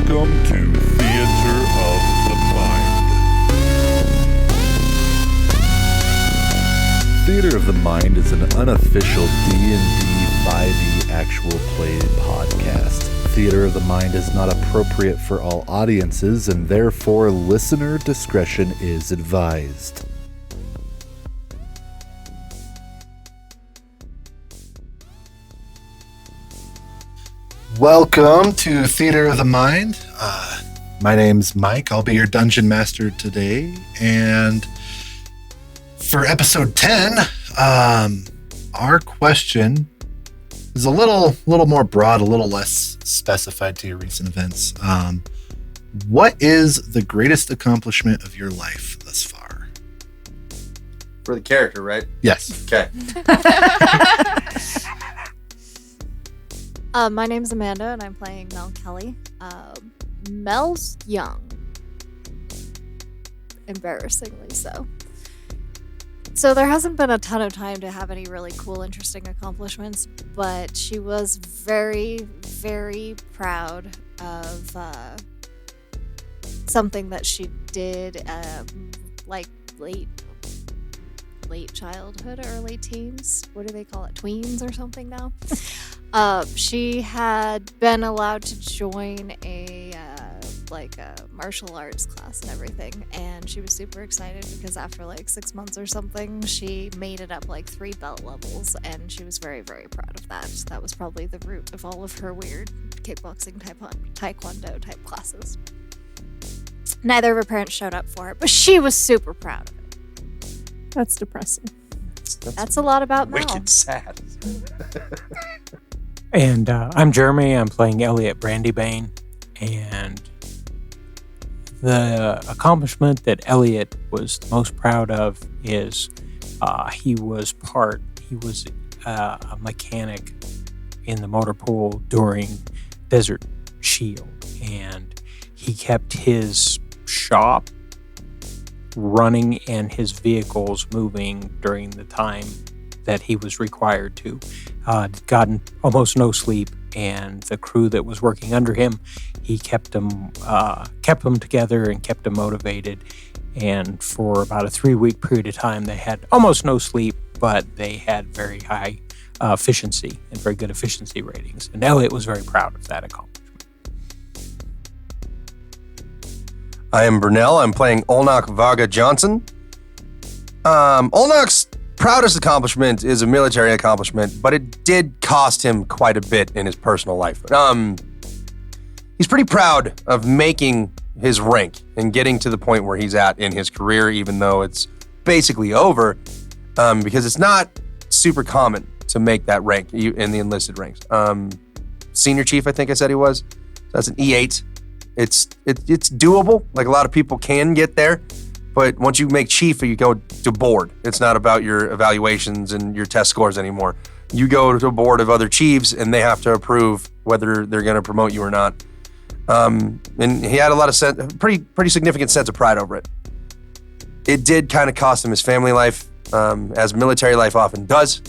Welcome to Theater of the Mind. Theater of the Mind is an unofficial D&D 5e actual play podcast. Theater of the Mind is not appropriate for all audiences, and therefore listener discretion is advised. Welcome to Theater of the Mind. My name's Mike. I'll be your dungeon master today. And for episode 10, our question is a little more broad, a little less specified to your recent events. What is the greatest accomplishment of your life thus far? For the character, right? Yes. Okay. My name's Amanda, and I'm playing Mel Kelly. Mel's young. Embarrassingly so. So there hasn't been a ton of time to have any really cool, interesting accomplishments, but she was very, very proud of something that she did like late childhood, early teens. What do they call it? Tweens or something now? She had been allowed to join a martial arts class and everything, and she was super excited because after like 6 months or something, she made it up like 3 belt levels, and she was very, very proud of that. That was probably the root of all of her weird kickboxing taekwondo type classes. Neither of her parents showed up for it, but she was super proud of it. That's depressing. That's a lot about Mel. Wicked sad. And I'm Jeremy. I'm playing Elliot Brandybane. And the accomplishment that Elliot was most proud of is he was a mechanic in the motor pool during Desert Shield. And he kept his shop running and his vehicles moving during the time that he was required to. Gotten almost no sleep, and the crew that was working under him, he kept them together and kept them motivated. And for about a 3-week period of time, they had almost no sleep, but they had very high efficiency and very good efficiency ratings. And Elliot was very proud of that accomplishment. I am Brunel. I'm playing Olnok Vaga Johnson. Olnok's proudest accomplishment is a military accomplishment, but it did cost him quite a bit in his personal life. He's pretty proud of making his rank and getting to the point where he's at in his career, even though it's basically over, because it's not super common to make that rank in the enlisted ranks. Senior chief, I think I said he was. That's an E8. It's doable. Like, a lot of people can get there, but once you make chief, you go to board. It's not about your evaluations and your test scores anymore. You go to a board of other chiefs, and they have to approve whether they're going to promote you or not. And he had a lot of pretty significant sense of pride over it. It did kind of cost him his family life, as military life often does.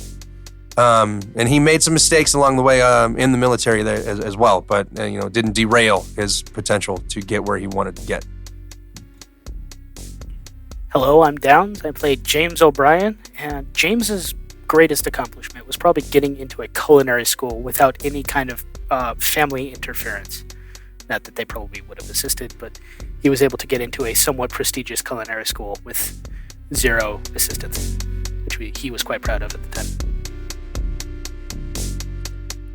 And he made some mistakes along the way in the military there as well, but didn't derail his potential to get where he wanted to get. Hello, I'm Downs. I played James O'Brien, and James's greatest accomplishment was probably getting into a culinary school without any kind of family interference. Not that they probably would have assisted, but he was able to get into a somewhat prestigious culinary school with 0 assistance, which he was quite proud of at the time.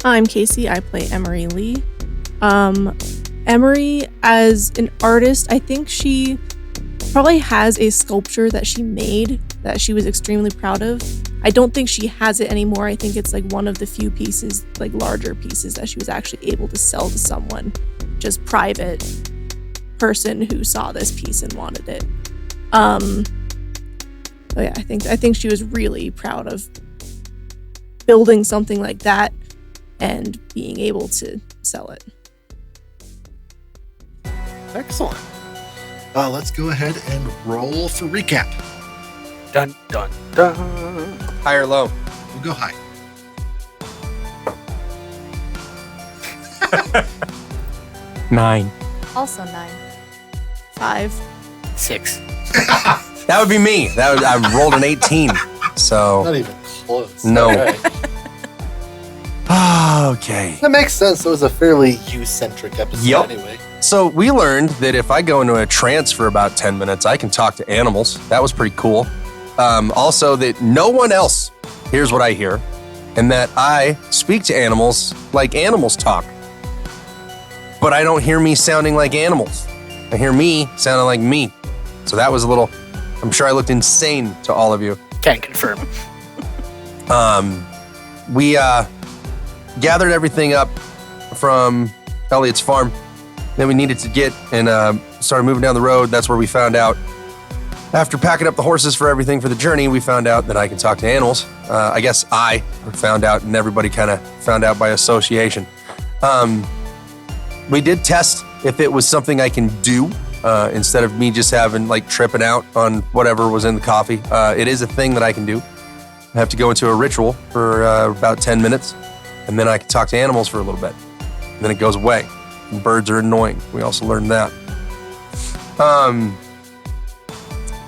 I'm Casey. I play Emery Lee. Emery, as an artist, I think she probably has a sculpture that she made that she was extremely proud of. I don't think she has it anymore. I think it's like one of the few pieces, like larger pieces, that she was actually able to sell to someone, just private person who saw this piece and wanted it. But yeah, I think she was really proud of building something like that and being able to sell it. Excellent. Let's go ahead and roll for recap. Dun, dun, dun. High or low? We'll go high. 9. Also 9. 5. 6. That would be me. I rolled an 18. So Not even close. No. All right. okay. That makes sense. It was a fairly you-centric episode Yep. anyway. So we learned that if I go into a trance for about 10 minutes, I can talk to animals. That was pretty cool. Also, that no one else hears what I hear, and that I speak to animals like animals talk. But I don't hear me sounding like animals. I hear me sounding like me. So that was a little, I'm sure I looked insane to all of you. Can confirm. We gathered everything up from Elliot's farm. Then we needed to get and started moving down the road. That's where we found out. After packing up the horses for everything for the journey, we found out that I can talk to animals. I guess I found out, and everybody kind of found out by association. We did test if it was something I can do instead of me just having like tripping out on whatever was in the coffee. It is a thing that I can do. I have to go into a ritual for about 10 minutes, and then I can talk to animals for a little bit. And then it goes away. And birds are annoying. We also learned that.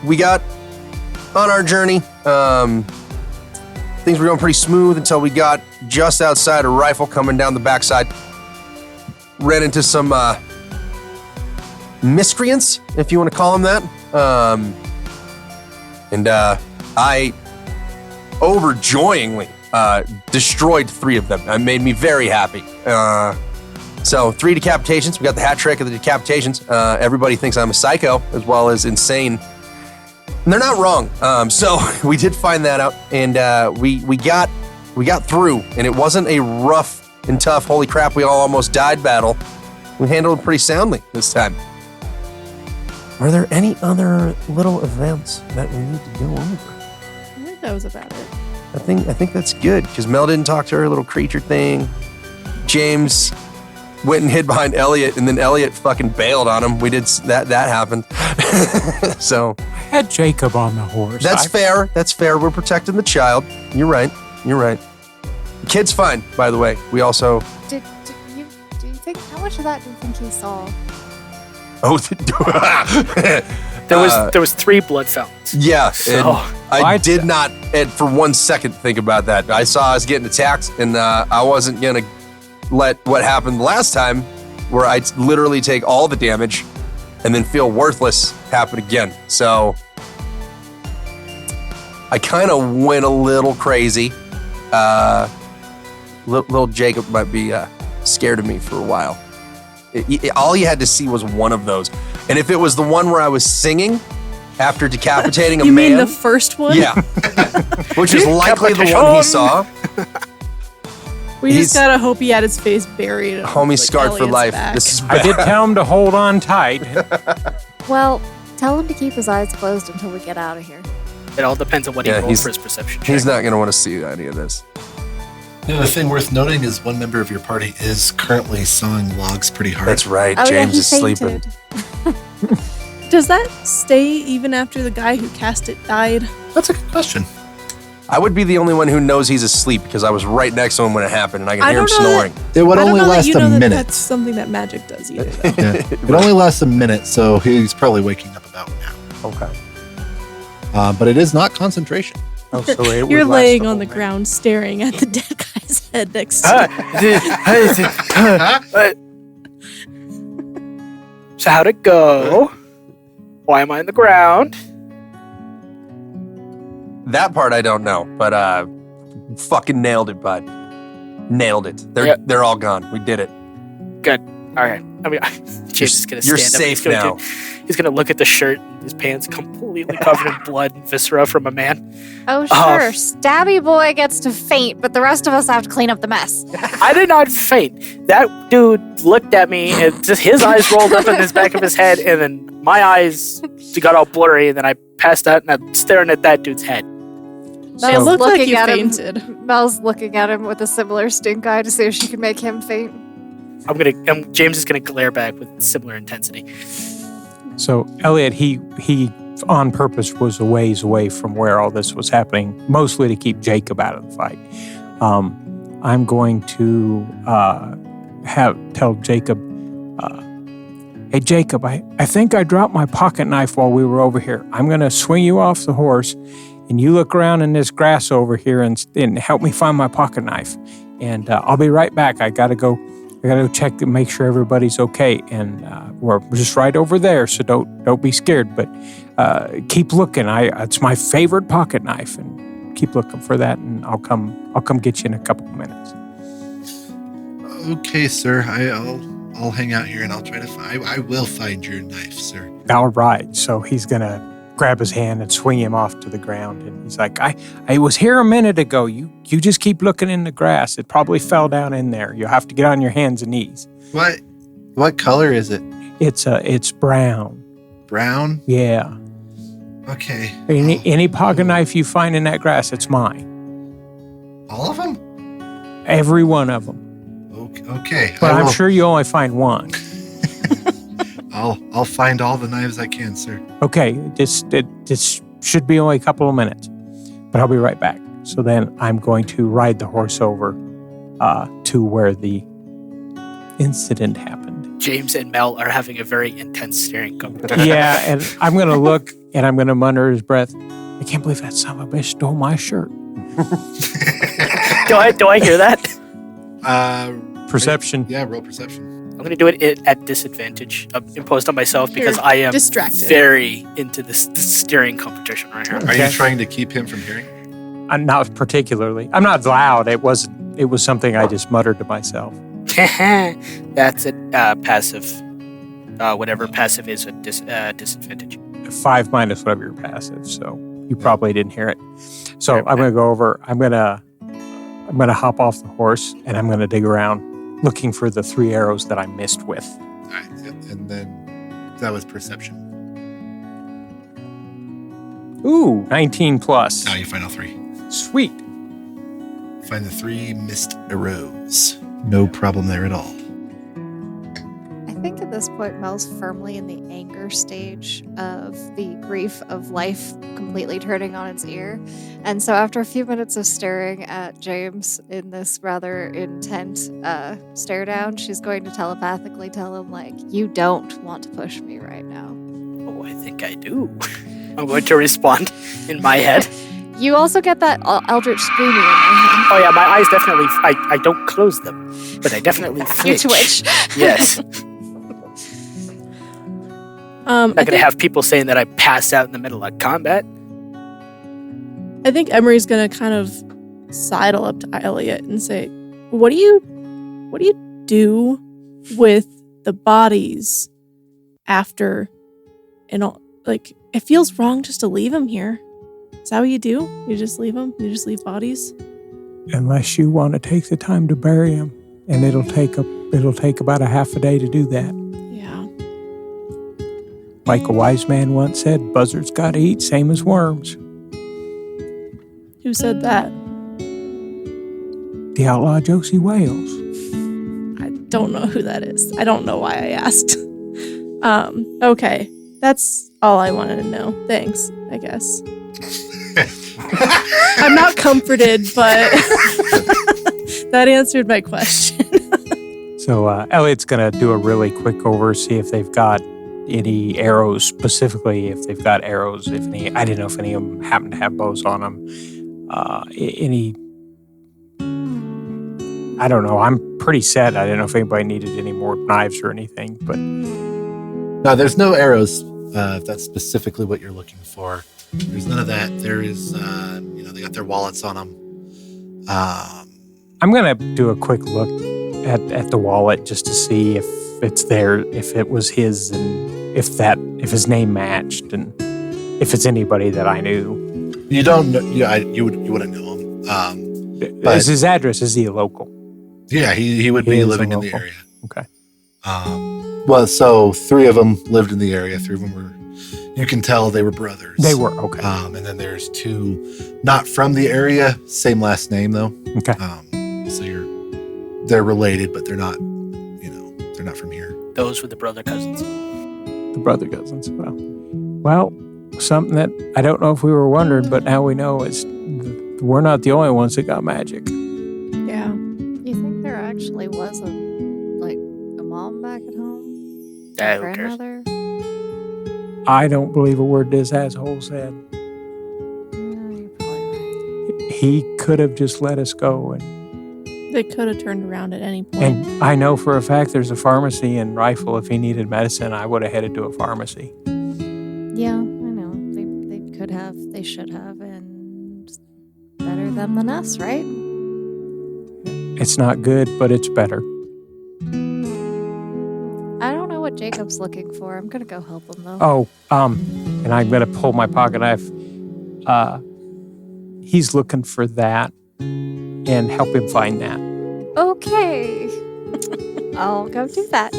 We got on our journey. Things were going pretty smooth until we got just outside a rifle coming down the backside. Ran into some miscreants, if you want to call them that. I overjoyingly destroyed 3 of them. It made me very happy. So 3 decapitations. We got the hat trick of the decapitations. Everybody thinks I'm a psycho as well as insane. And they're not wrong. So we did find that out, and we got through, and it wasn't a rough and tough, holy crap, we all almost died battle. We handled it pretty soundly this time. Are there any other little events that we need to go over? I think that was about it. I think that's good, because Mel didn't talk to her little creature thing. James went and hid behind Elliot, and then Elliot fucking bailed on him. We did that happened. So I had Jacob on the horse. that's fair. That's fair. We're protecting the child. You're right. The kid's fine, by the way. We also Do you think, how much of that do you think he saw? There was 3 blood fountains. Yeah, So I did not for 1 second think about that. I saw us getting attacked, and I wasn't gonna let what happened last time, where I literally take all the damage and then feel worthless, happen again. So I kind of went a little crazy. Little Jacob might be scared of me for a while. All you had to see was one of those. And if it was the one where I was singing after decapitating a You man. mean the first one? Yeah. Which is likely the one he saw. We He's- just gotta hope he had his face buried. Homie like scarred for Elliot's life. back. This is I bad. did tell him to hold on tight. Well, tell him to keep his eyes closed until we get out of here. It all depends on what he Yeah, rolls for his perception check. He's not going to want to see any of this. The other thing worth noting is one member of your party is currently sawing logs pretty hard. That's right. Oh, James yeah, is he sleeping. fainted. Does that stay even after the guy who cast it died? That's a good question. I would be the only one who knows he's asleep because I was right next to him when it happened and I can I hear him don't know snoring. It would I don't only know that last you a know that minute. that's something that magic does either. Though. Yeah. It only lasts a minute, so he's probably waking up about now. Okay. But it is not concentration. Oh, so it would You're last laying a on whole the minute. ground staring at the dead guy's head next to you. So how'd it go? Why am I on the ground? That part I don't know, but fucking nailed it, bud. Nailed it. They're all gone. We did it. Good. All right. I mean, James is gonna You're stand safe up. now. He's gonna look at the shirt. His pants completely covered in blood and viscera from a man. Oh, sure. Stabby boy gets to faint, but the rest of us have to clean up the mess. I did not faint. That dude looked at me, and just his eyes rolled up in his back of his head, and then my eyes got all blurry, and then I passed out, and I'm staring at that dude's head. It Mel's looked like looking you at him. fainted. Mel's looking at him with a similar stink eye to see if she can make him faint. James is gonna glare back with similar intensity. So Elliot, he on purpose was a ways away from where all this was happening, mostly to keep Jacob out of the fight. I'm going to tell Jacob, Hey, Jacob, I think I dropped my pocket knife while we were over here. I'm going to swing you off the horse, and you look around in this grass over here and help me find my pocket knife. And I'll be right back. I got to go check to make sure everybody's okay. And we're just right over there, so don't be scared. But keep looking. It's my favorite pocket knife, and keep looking for that. And I'll come get you in a couple of minutes. Okay, sir. I'll hang out here and I'll try to find. I will find your knife, sir. All right. So he's gonna grab his hand and swing him off to the ground. And he's like, I was here a minute ago. You just keep looking in the grass. It probably fell down in there. You'll have to get on your hands and knees. What color is it? It's brown. Brown? Yeah. Okay. Any pocket knife you find in that grass, it's mine. All of them? Every one of them. Okay. But I'm sure you only find one. I'll find all the knives I can, sir. Okay. This should be only a couple of minutes, but I'll be right back. So then I'm going to ride the horse over to where the incident happened. James and Mel are having a very intense staring competition. Yeah, and I'm going to look and I'm going to mutter under his breath, I can't believe that son of a bitch stole my shirt. Do I hear that? Perception. Yeah, roll perception. I'm going to do it at disadvantage imposed on myself because You're I am distracted. very into this steering competition right here. Are you trying to keep him from hearing? I'm not particularly. I'm not loud. It was something I just muttered to myself. That's a passive. Whatever passive is a disadvantage. 5 minus whatever your passive, so you probably didn't hear it. So I'm going to go over. I'm going to hop off the horse and I'm going to dig around looking for the 3 arrows that I missed with. All right. And then that was perception. Ooh, 19 plus. Now you find all 3. Sweet. Find the 3 missed arrows. No problem there at all. I think at this point, Mel's firmly in the anger stage of the grief of life completely turning on its ear. And so after a few minutes of staring at James in this rather intent stare down, she's going to telepathically tell him, like, you don't want to push me right now. Oh, I think I do. I'm going to respond in my head. You also get that eldritch screaming in your hand. Oh yeah, my eyes definitely. I don't close them, but I definitely You flinch. twitch. Yes. I'm not gonna have people saying that I passed out in the middle of combat. I think Emery's gonna kind of sidle up to Elliot and say, "What do you do with the bodies after and all? Like, it feels wrong just to leave them here. Is that what you do? You just leave them? You just leave bodies? Unless you want to take the time to bury them, and it'll take about a half a day to do that. Yeah. Like a wise man once said, buzzards gotta eat, same as worms. Who said that? The outlaw Josie Wales. I don't know who that is. I don't know why I asked. Okay. That's all I wanted to know. Thanks, I guess. I'm not comforted, but that answered my question. So Elliot's going to do a really quick over, see if they've got any arrows, specifically if they've got arrows. If any, I didn't know if any of them happen to have bows on them. Any, I don't know. I'm pretty set. I didn't know if anybody needed any more knives or anything, but No, there's no arrows. If that's specifically what you're looking for. There's none of that. There is, they got their wallets on them. I'm gonna do a quick look at the wallet just to see if it's there, if it was his, and if his name matched, and if it's anybody that I knew. You don't know. You wouldn't know him. But Is his address? Is he a local? yeah, he would He be is a living in the local. area. Okay. Well, so 3 of them lived in the area. 3 of them were. You can tell they were brothers. They were okay. And then there's 2 not from the area, same last name though. Okay. So they're related, but they're not. They're not from here. Those were the brother cousins. The brother cousins. Well, something that I don't know if we were wondering, but now we know is we're not the only ones that got magic. Yeah. You think there actually was a mom back at home? My Who cares? grandmother? I don't believe a word this asshole said. No, you're probably right. He could have just let us go. They could have turned around at any point. And I know for a fact there's a pharmacy in Rifle. If he needed medicine, I would have headed to a pharmacy. Yeah, I know. They could have. They should have. And better them than us, right? It's not good, but it's better. I don't know what Jacob's looking for. I'm gonna go help him though. Oh, and I'm going to pull my pocket knife. He's looking for that and help him find that. Okay. I'll go do that.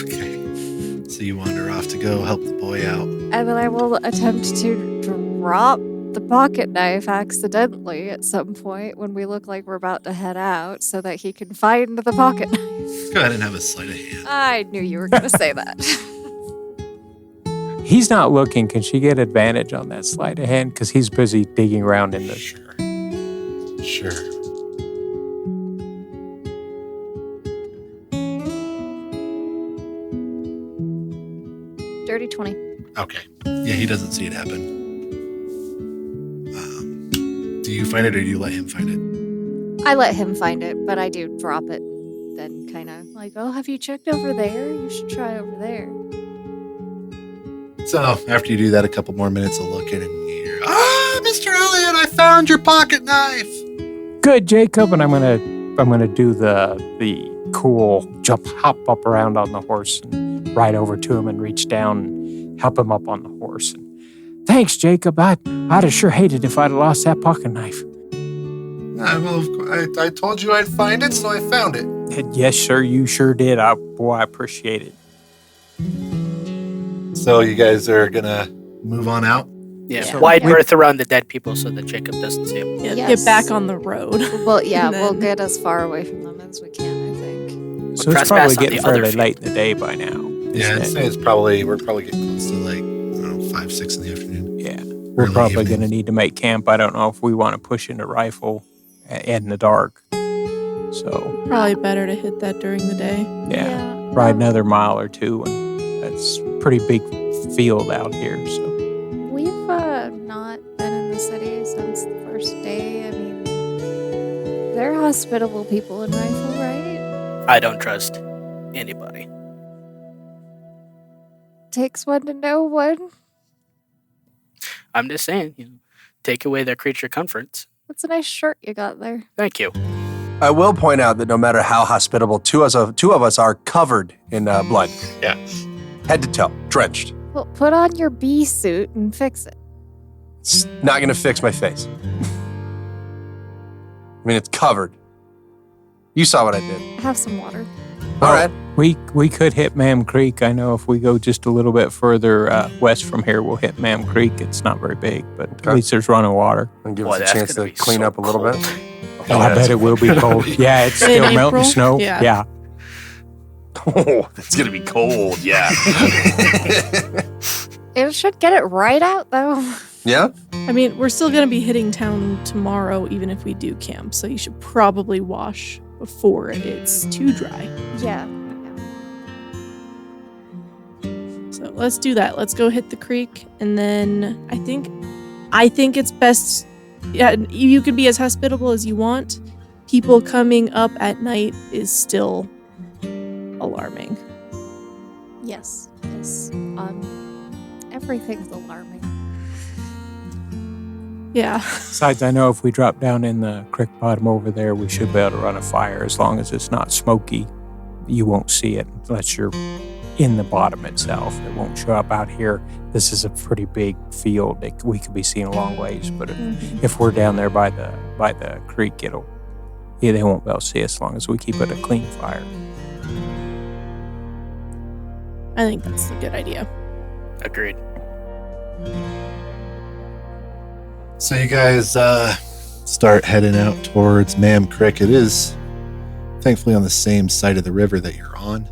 Okay. So you wander off to go help the boy out. And then I will attempt to drop the pocket knife accidentally at some point when we look like we're about to head out so that he can find the pocket knife. Go ahead and have a sleight of hand. I knew you were going to say that. He's not looking. Can she get advantage on that sleight of hand? Because he's busy digging around in the... Sure. Sure. Dirty 20. Okay. Yeah, he doesn't see it happen. Do you find it or do you let him find it? I let him find it, but I do drop it. Then kind of like, oh, have you checked over there? You should try over there. So after you do that, a couple more minutes will look in and you hear, Mr. Elliot, I found your pocket knife. Good, Jacob. And I'm gonna do the cool hop up around on the horse and ride over to him and reach down and help him up on the horse. And, thanks, Jacob. I'd have sure hated if I'd lost that pocket knife. Well, I told you I'd find it, so I found it. Yes, sir. You sure did. I appreciate it. So you guys are gonna move on out? Yeah, Yeah. wide berth around the dead people so that Jacob doesn't see him. Yeah, Yes. get back on the road. Well, yeah, And we'll then- get as far away from them as we can, I think. So it's trespass probably on getting the other fairly field. late in the day by now. Yeah, I'd isn't say it? we're probably getting close to like, I don't know, 5, 6 in the afternoon. Yeah. We're Early probably evening. going to need to make camp. I don't know if we want to push into Rifle in the dark. So, Probably better to hit that during the day. yeah. Ride another mile or two. And that's a pretty big field out here. So, We've not been in the city since the first day. I mean, they're hospitable people in Rifle, right? I don't trust anybody. Takes one to know one. I'm just saying, take away their creature comforts. That's a nice shirt you got there. Thank you. I will point out that no matter how hospitable, two of us are covered in blood. Yeah. Head to toe, drenched. Well, put on your bee suit and fix it. It's not going to fix my face. I mean, it's covered. You saw what I did. Have some water. All right. we could hit Mam Creek. I know if we go just a little bit further west from here, we'll hit Mam Creek. It's not very big, but Okay. at least there's running water. And give Boy, us a that's chance gonna to be clean so up a little cold. bit. Oh, I bet it will be cold. Yeah, it's still In melting April? snow. Yeah. Yeah. Oh, that's going to be cold. Yeah. It should get it right out, though. Yeah? I mean, we're still going to be hitting town tomorrow, even if we do camp. So you should probably wash before it's too dry. Yeah. So let's do that. Let's go hit the creek, and then I think it's best. Yeah, you can be as hospitable as you want. People coming up at night is still alarming. Yes. Yes. Everything's alarming. Yeah. Besides, I know if we drop down in the creek bottom over there, we should be able to run a fire as long as it's not smoky. You won't see it unless you're in the bottom itself. It won't show up out here. This is a pretty big field. We could be seen a long ways, but if we're down there by the creek, they won't be able to see us as long as we keep it a clean fire. I think that's a good idea. Agreed. So you guys start heading out towards Mam Creek. It is thankfully on the same side of the river that you're on,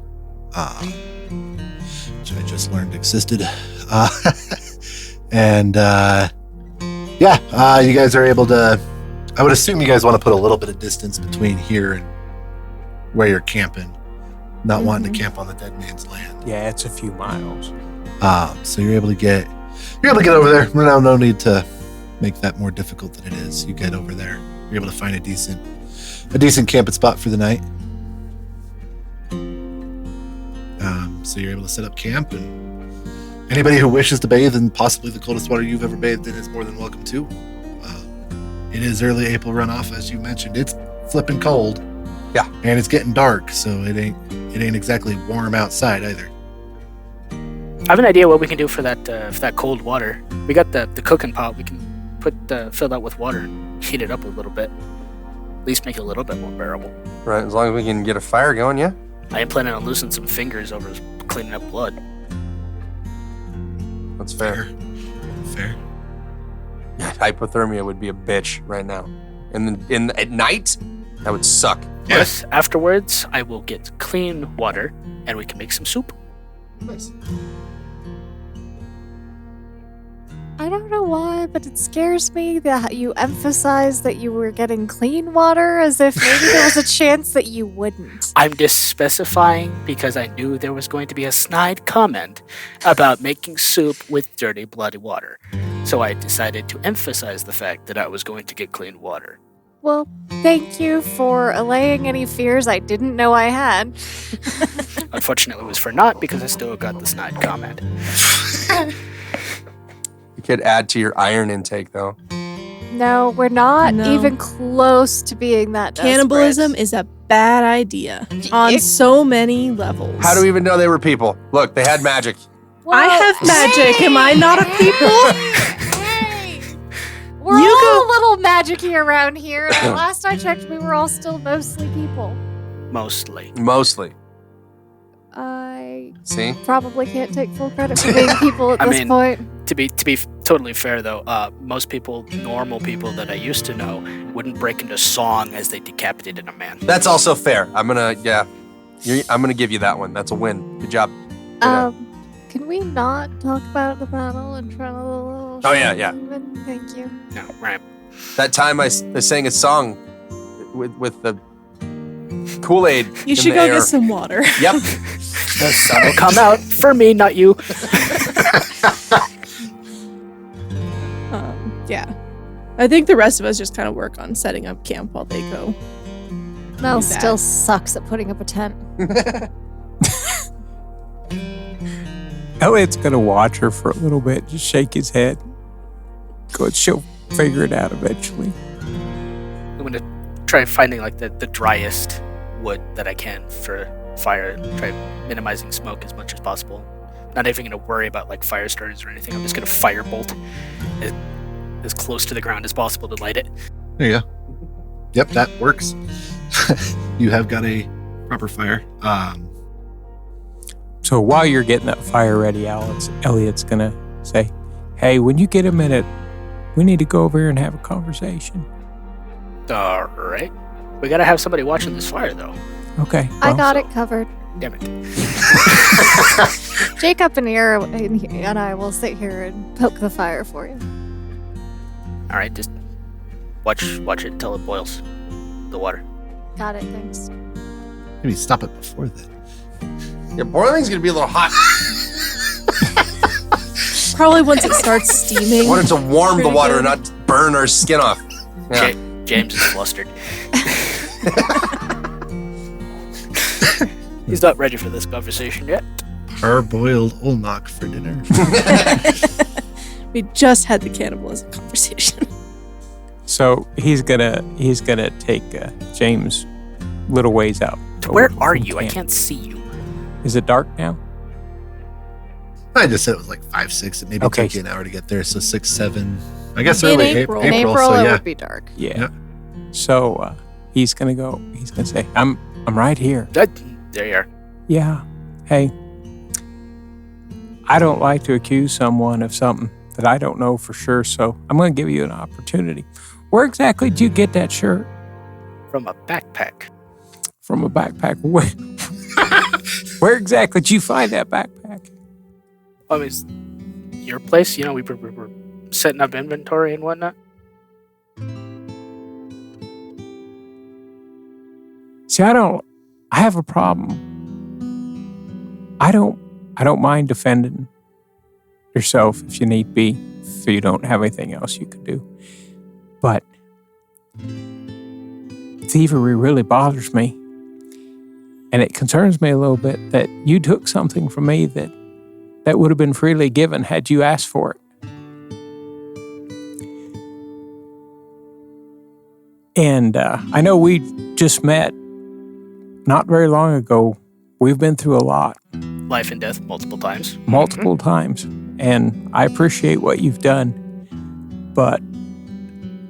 which I just learned existed. You guys are able to, I would assume you guys want to put a little bit of distance between here and where you're camping. not wanting to camp on the dead man's land. Yeah, it's a few miles. So you're able to get over there. No need to make that more difficult than it is. You get over there. You're able to find a decent camping spot for the night. So you're able to set up camp, and anybody who wishes to bathe in possibly the coldest water you've ever bathed in is more than welcome to. It is early April runoff, as you mentioned. It's flipping cold. Yeah. And it's getting dark, so it ain't exactly warm outside either. I have an idea what we can do for that cold water. We got the cooking pot. We can fill that with water, heat it up a little bit, at least make it a little bit more bearable. Right, as long as we can get a fire going, yeah. I am planning on losing some fingers over cleaning up blood. That's fair. Fair. Hypothermia would be a bitch right now. And at night, that would suck. Yes. Afterwards, I will get clean water, and we can make some soup. Nice. I don't know why, but it scares me that you emphasized that you were getting clean water as if maybe there was a chance that you wouldn't. I'm just specifying because I knew there was going to be a snide comment about making soup with dirty, bloody water. So I decided to emphasize the fact that I was going to get clean water. Well, thank you for allaying any fears I didn't know I had. Unfortunately, it was for naught because I still got the snide comment. You could add to your iron intake, though. No, we're not No. even close to being that desperate. Cannibalism is a bad idea on so many levels. How do we even know they were people? Look, they had magic. I have magic. Am I not a people? Hey! We're You all a little magic-y around here. And last I checked, we were all still mostly people. Mostly. Mostly. I See? probably can't take full credit for being people at I this mean- point. To be totally fair, though, most people, normal people that I used to know, wouldn't break into song as they decapitated a man. That's also fair. I'm gonna give you that one. That's a win. Good job. Can we not talk about the battle in front of the little Oh, yeah. human? Thank you. No, right. That time I sang a song with the Kool-Aid. You should go get some water. Yep. The sun will come out for me, not you. Yeah. I think the rest of us just kind of work on setting up camp while they go. Mel Do that. still sucks at putting up a tent. Elliot's gonna watch her for a little bit, just shake his head. She'll figure it out eventually. I'm going to try finding like the driest wood that I can for fire. Try minimizing smoke as much as possible. Not even going to worry about like fire starters or anything. I'm just going to firebolt as close to the ground as possible to light it. There you go. Yep, that works. You have got a proper fire. So while you're getting that fire ready, Elliot's gonna say, "Hey, when you get a minute, we need to go over here and have a conversation." All right. We got to have somebody watching this fire, though. Okay. I well, got it covered. Damn it. Jacob and I will sit here and poke the fire for you. All right, just watch it until it boils. The water. Got it, thanks. Maybe stop it before then. Yeah, boiling's gonna be a little hot. Probably once it starts steaming. I wanted to warm the Pretty water good. and not burn our skin off. Yeah. James is flustered. He's not ready for this conversation yet. Parboiled Olnock for dinner. We just had the cannibalism conversation. So he's gonna take James little ways out. Where over are from you? I camp. can't see you. Is it dark now? I just said it was like 5-6. It maybe Okay. took you an hour to get there, so 6-7. I guess In early April. In April, so it yeah. would be dark. Yeah. Yeah. So he's gonna go. He's gonna say, "I'm right here." There you are. Yeah. Hey, I don't like to accuse someone of something that I don't know for sure, so I'm going to give you an opportunity. Where exactly did you get that shirt? From a backpack. From a backpack. Where exactly did you find that backpack? I mean, it's your place. You know, we were setting up inventory and whatnot. See, I have a problem I don't mind defending yourself if you need be, if you don't have anything else you could do. But thievery really bothers me. And it concerns me a little bit that you took something from me that would have been freely given had you asked for it. And I know we just met not very long ago. We've been through a lot. Life and death multiple times. Multiple times. And I appreciate what you've done. But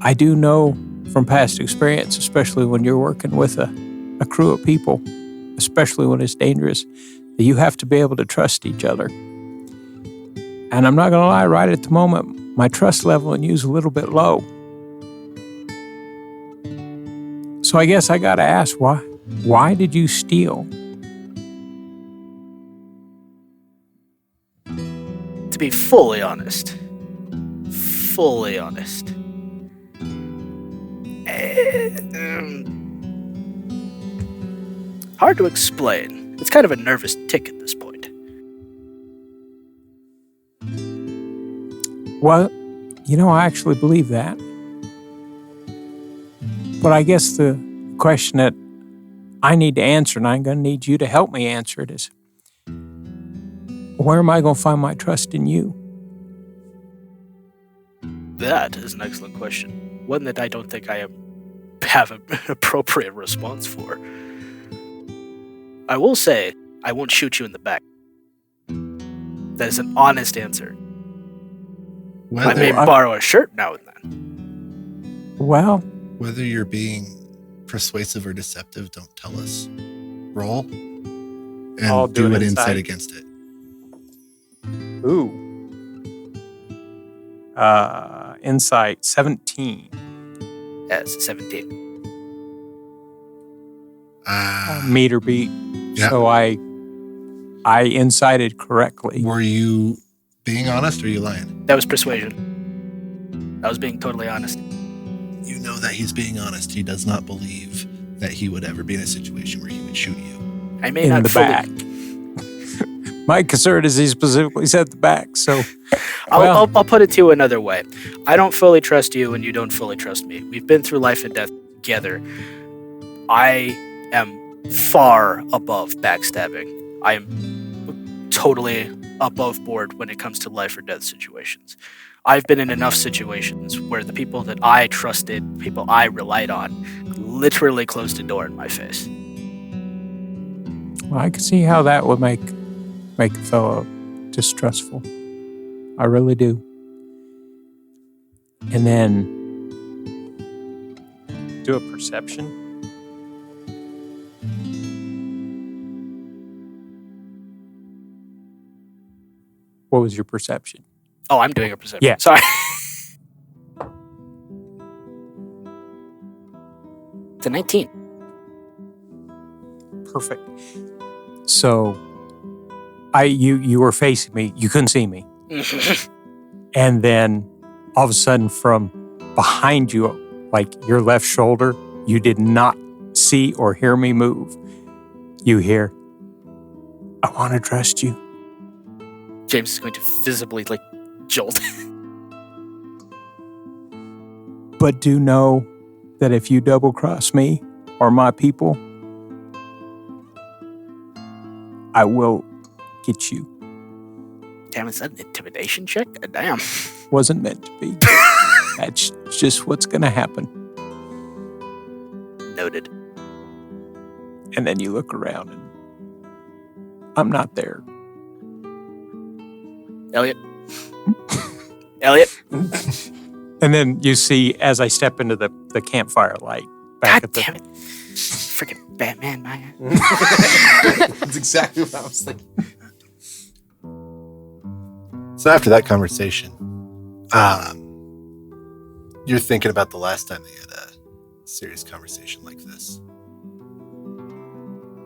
I do know from past experience, especially when you're working with a crew of people, especially when it's dangerous, that you have to be able to trust each other. And I'm not going to lie, right at the moment, my trust level in you is a little bit low. So I guess I got to ask, why did you steal? To be fully honest, hard to explain. It's kind of a nervous tick at this point. Well, I actually believe that. But I guess the question that I need to answer, and I'm going to need you to help me answer it, is where am I going to find my trust in you? That is an excellent question. One that I don't think I have an appropriate response for. I will say, I won't shoot you in the back. That is an honest answer. I may borrow a shirt now and then. Well, whether you're being persuasive or deceptive, don't tell us. Roll and I'll do an insight against it. Ooh. Insight 17. Yes, 17. Meter beat. Yeah. So I incited correctly. Were you being honest or are you lying? That was persuasion. I was being totally honest. You know that he's being honest. He does not believe that he would ever be in a situation where he would shoot you. I may in not the fully... back. My concern is he specifically said the back, so... I'll put it to you another way. I don't fully trust you and you don't fully trust me. We've been through life and death together. I am far above backstabbing. I am totally above board when it comes to life or death situations. I've been in enough situations where the people that I trusted, people I relied on, literally closed the door in my face. Well, I can see how that would make a fellow distrustful. I really do. And then do a perception. What was your perception? Oh, I'm doing a perception. Yeah. Sorry. It's a 19. Perfect. So you were facing me. You couldn't see me. And then all of a sudden from behind you, like your left shoulder, you did not see or hear me move. You hear, I want to trust you. James is going to visibly jolt. But do know that if you double cross me or my people, I will get you. Damn, is that an intimidation check? Damn. Wasn't meant to be. That's just what's going to happen. Noted. And then you look around and I'm not there. Elliot. Elliot. And then you see as I step into the campfire light. God damn it. Freaking Batman, man. That's exactly what I was thinking. So after that conversation, you're thinking about the last time they had a serious conversation like this.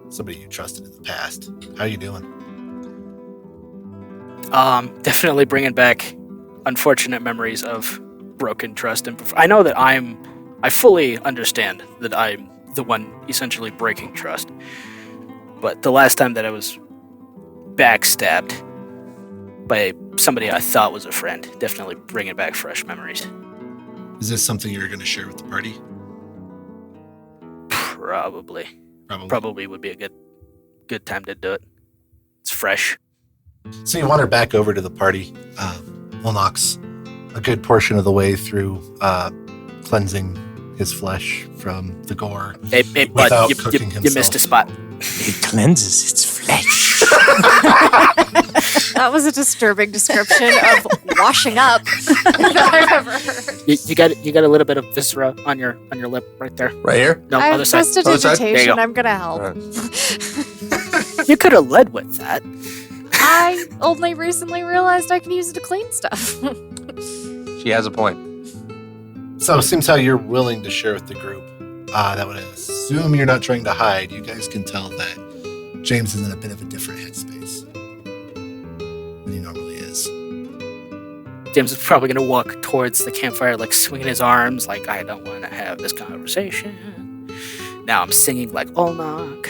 Somebody you trusted in the past. How you doing? Definitely bringing back unfortunate memories of broken trust. And I know that I fully understand that I'm the one essentially breaking trust. But the last time that I was backstabbed by somebody I thought was a friend. Definitely bringing back fresh memories. Is this something you're going to share with the party? Probably would be a good time to do it. It's fresh. So you wander back over to the party. Wilnock's a good portion of the way through cleansing his flesh from the gore. Hey, without bud, cooking you missed a spot. It cleanses its flesh. That was a disturbing description of washing up that I've ever heard. You got a little bit of viscera on your lip right there. Right here? No, I other have side. Other side? There you prestidigitation. go. I'm gonna help. You could have led with that. I only recently realized I can use it to clean stuff. She has a point. So it seems how you're willing to share with the group. That would assume you're not trying to hide. You guys can tell that James is in a bit of a different headspace than he normally is. James is probably going to walk towards the campfire, like swinging his arms, like, I don't want to have this conversation. Now I'm singing like Olnock.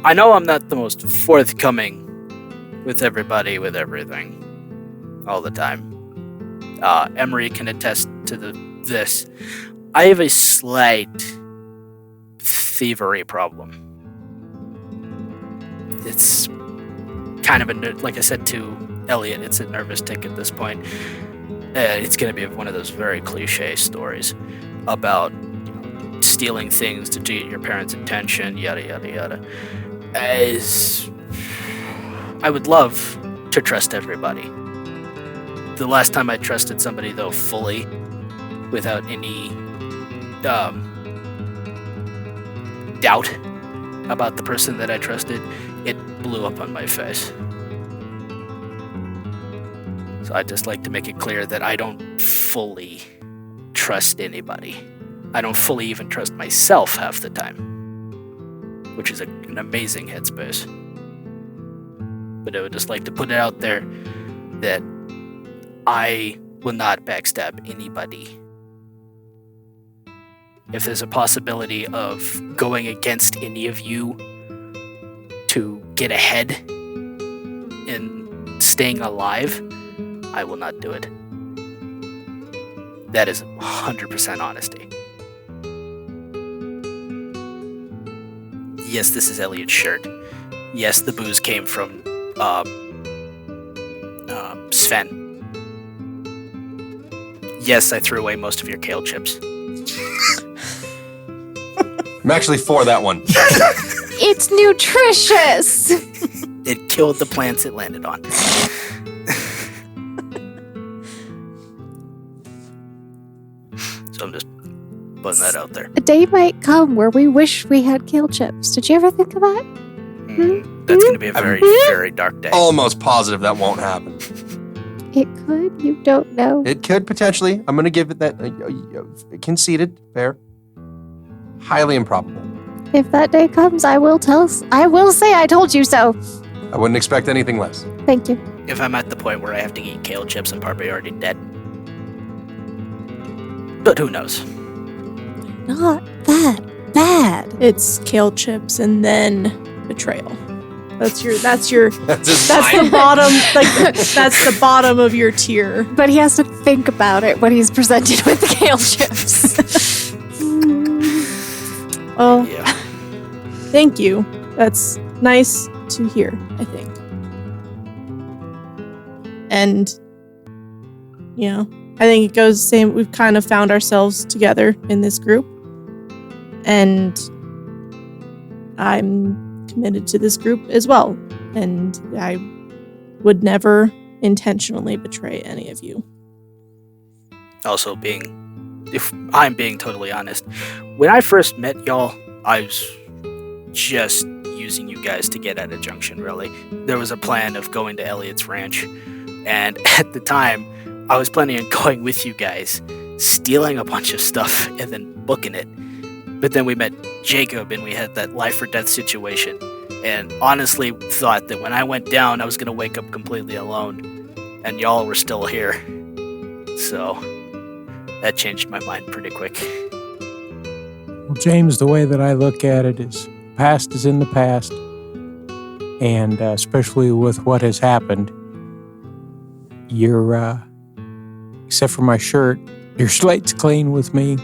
I know I'm not the most forthcoming with everybody, with everything, all the time. Emery can attest to this. I have a slight thievery problem. It's kind of like I said to Elliot, it's a nervous tick at this point. It's going to be one of those very cliche stories about stealing things to get your parents' attention, yada, yada, yada. As I would love to trust everybody. The last time I trusted somebody, though, fully, without any doubt about the person that I trusted, it blew up on my face. So I'd just like to make it clear that I don't fully trust anybody. I don't fully even trust myself half the time, which is an amazing headspace. But I would just like to put it out there that I will not backstab anybody. If there's a possibility of going against any of you to get ahead in staying alive, I will not do it. That is 100% honesty. Yes, this is Elliot's shirt. Yes, the booze came from Sven. Yes, I threw away most of your kale chips. I'm actually for that one. It's nutritious. It killed the plants it landed on. So I'm just putting that out there. A day might come where we wish we had kale chips. Did you ever think of that? That's going to be a very, very dark day. Almost positive that won't happen. It could. You don't know. It could potentially. I'm going to give it that conceded, fair. Highly improbable. If that day comes, I will say I told you so. I wouldn't expect anything less. Thank you. If I'm at the point where I have to eat kale chips, I'm probably already dead. But who knows? Not that bad. It's kale chips and then betrayal. That's his the sign. bottom, that's the bottom of your tier. But he has to think about it when he's presented with the kale chips. Oh, Yeah. thank you. That's nice to hear, I think. And, I think it goes the same. We've kind of found ourselves together in this group. And I'm committed to this group as well. And I would never intentionally betray any of you. Also, if I'm being totally honest, when I first met y'all, I was just using you guys to get at a junction, really. There was a plan of going to Elliot's ranch, and at the time, I was planning on going with you guys, stealing a bunch of stuff, and then booking it. But then we met Jacob, and we had that life or death situation, and honestly thought that when I went down, I was going to wake up completely alone, and y'all were still here. So that changed my mind pretty quick. Well, James, the way that I look at it is past is in the past. And especially with what has happened, you're, except for my shirt, your slate's clean with me.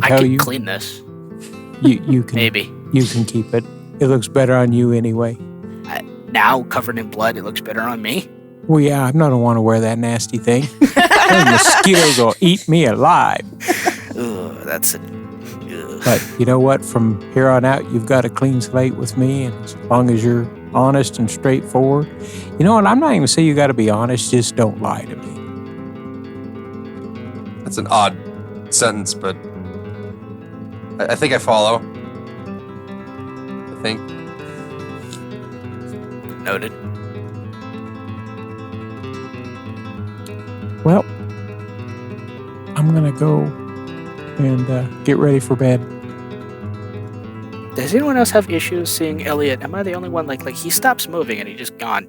I can clean this. You can Maybe. You can keep it. It looks better on you anyway. Now, covered in blood, it looks better on me. Well, yeah, I'm not going to want to wear that nasty thing. Those mosquitoes will eat me alive. Ugh, that's a... But you know what? From here on out, you've got a clean slate with me. And as long as you're honest and straightforward, you know what? I'm not even going to say you got to be honest. Just don't lie to me. That's an odd sentence, but I think I follow. I think. Noted. Well, I'm going to go and get ready for bed. Does anyone else have issues seeing Elliot? Am I the only one? Like he stops moving and he's just gone.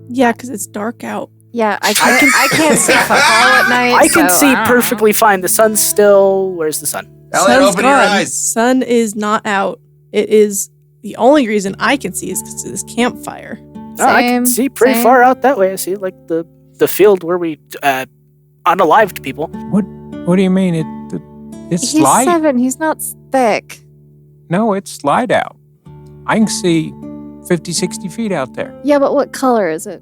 Yeah, because it's dark out. Yeah, I can't see football at night. I can so see I don't know. perfectly fine. The sun's still... Where's the sun? Elliot, Sun's open your gone. eyes. Sun is not out. It is the only reason I can see is because of this campfire. No, I can see pretty same. far out that way. I see like the field where we unalived people. What do you mean? It's He's light. 7. He's not thick. No, it's light out. I can see 50, 60 feet out there. Yeah, but what color is it?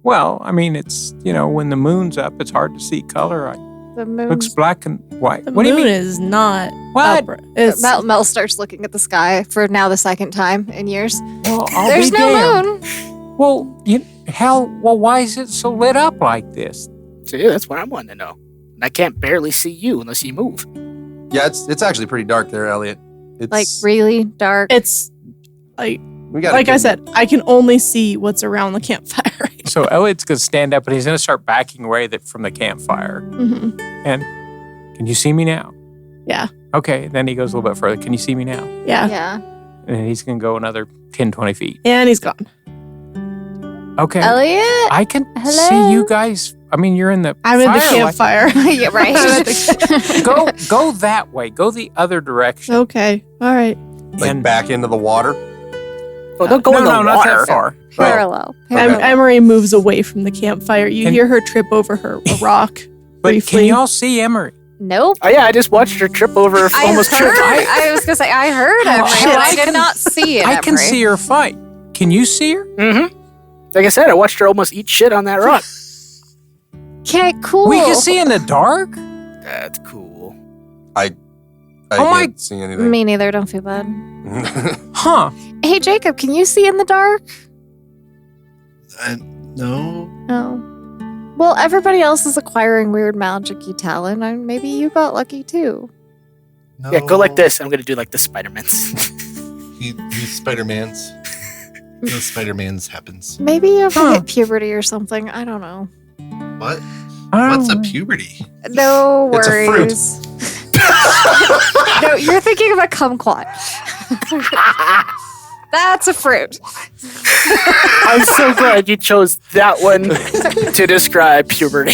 Well, I mean, it's, when the moon's up, it's hard to see color. The moon. It looks black and white. The What do you moon mean? is not What? up. It's Mel starts looking at the sky for now the second time in years. Well, I'll There's be no damned. moon. Well, why is it so lit up like this? So yeah, that's what I'm wanting to know. And I can't barely see you unless you move. Yeah, it's actually pretty dark there, Elliot. It's Like really dark. it's like we got I said, I can only see what's around the campfire. So Elliot's going to stand up and he's going to start backing away from the campfire. Mm-hmm. And can you see me now? Yeah. Okay, then he goes a little bit further. Can you see me now? Yeah. yeah. And he's going to go another 10, 20 feet. And he's gone. Okay. Elliot? I can Hello? see you guys. I mean, you're in the I'm in the firelight. campfire. yeah, right. Go that way. Go the other direction. Okay. All right. like and- back into the water. Oh, don't go in the no, not water. that far. Parallel. Emery moves away from the campfire. You And- hear her trip over a rock But briefly. can y'all see Emery? Nope. Oh yeah, I just watched her trip over. Almost I tripped. heard. I was gonna say I heard Emery, shit, but I I did can- not see it. I can see her fight. Can you see her? Mm-hmm. Like I said, I watched her almost eat shit on that rock. Okay, cool. We can see in the dark? That's cool. I Oh my- can't see anything. Me neither. Don't feel bad. Huh. Hey, Jacob, can you see in the dark? No. No. Well, everybody else is acquiring weird magic-y talent, and maybe you got lucky too. No. Yeah, go like this. I'm gonna do like the Spider-Mans. He's Spider-Man's. No Spider-Man's happens. Maybe you have Huh. hit puberty or something. I don't know. What? I What's a don't- puberty? No It's a fruit. worries. No, you're thinking of a kumquat. That's a fruit. I'm so glad you chose that one to describe puberty.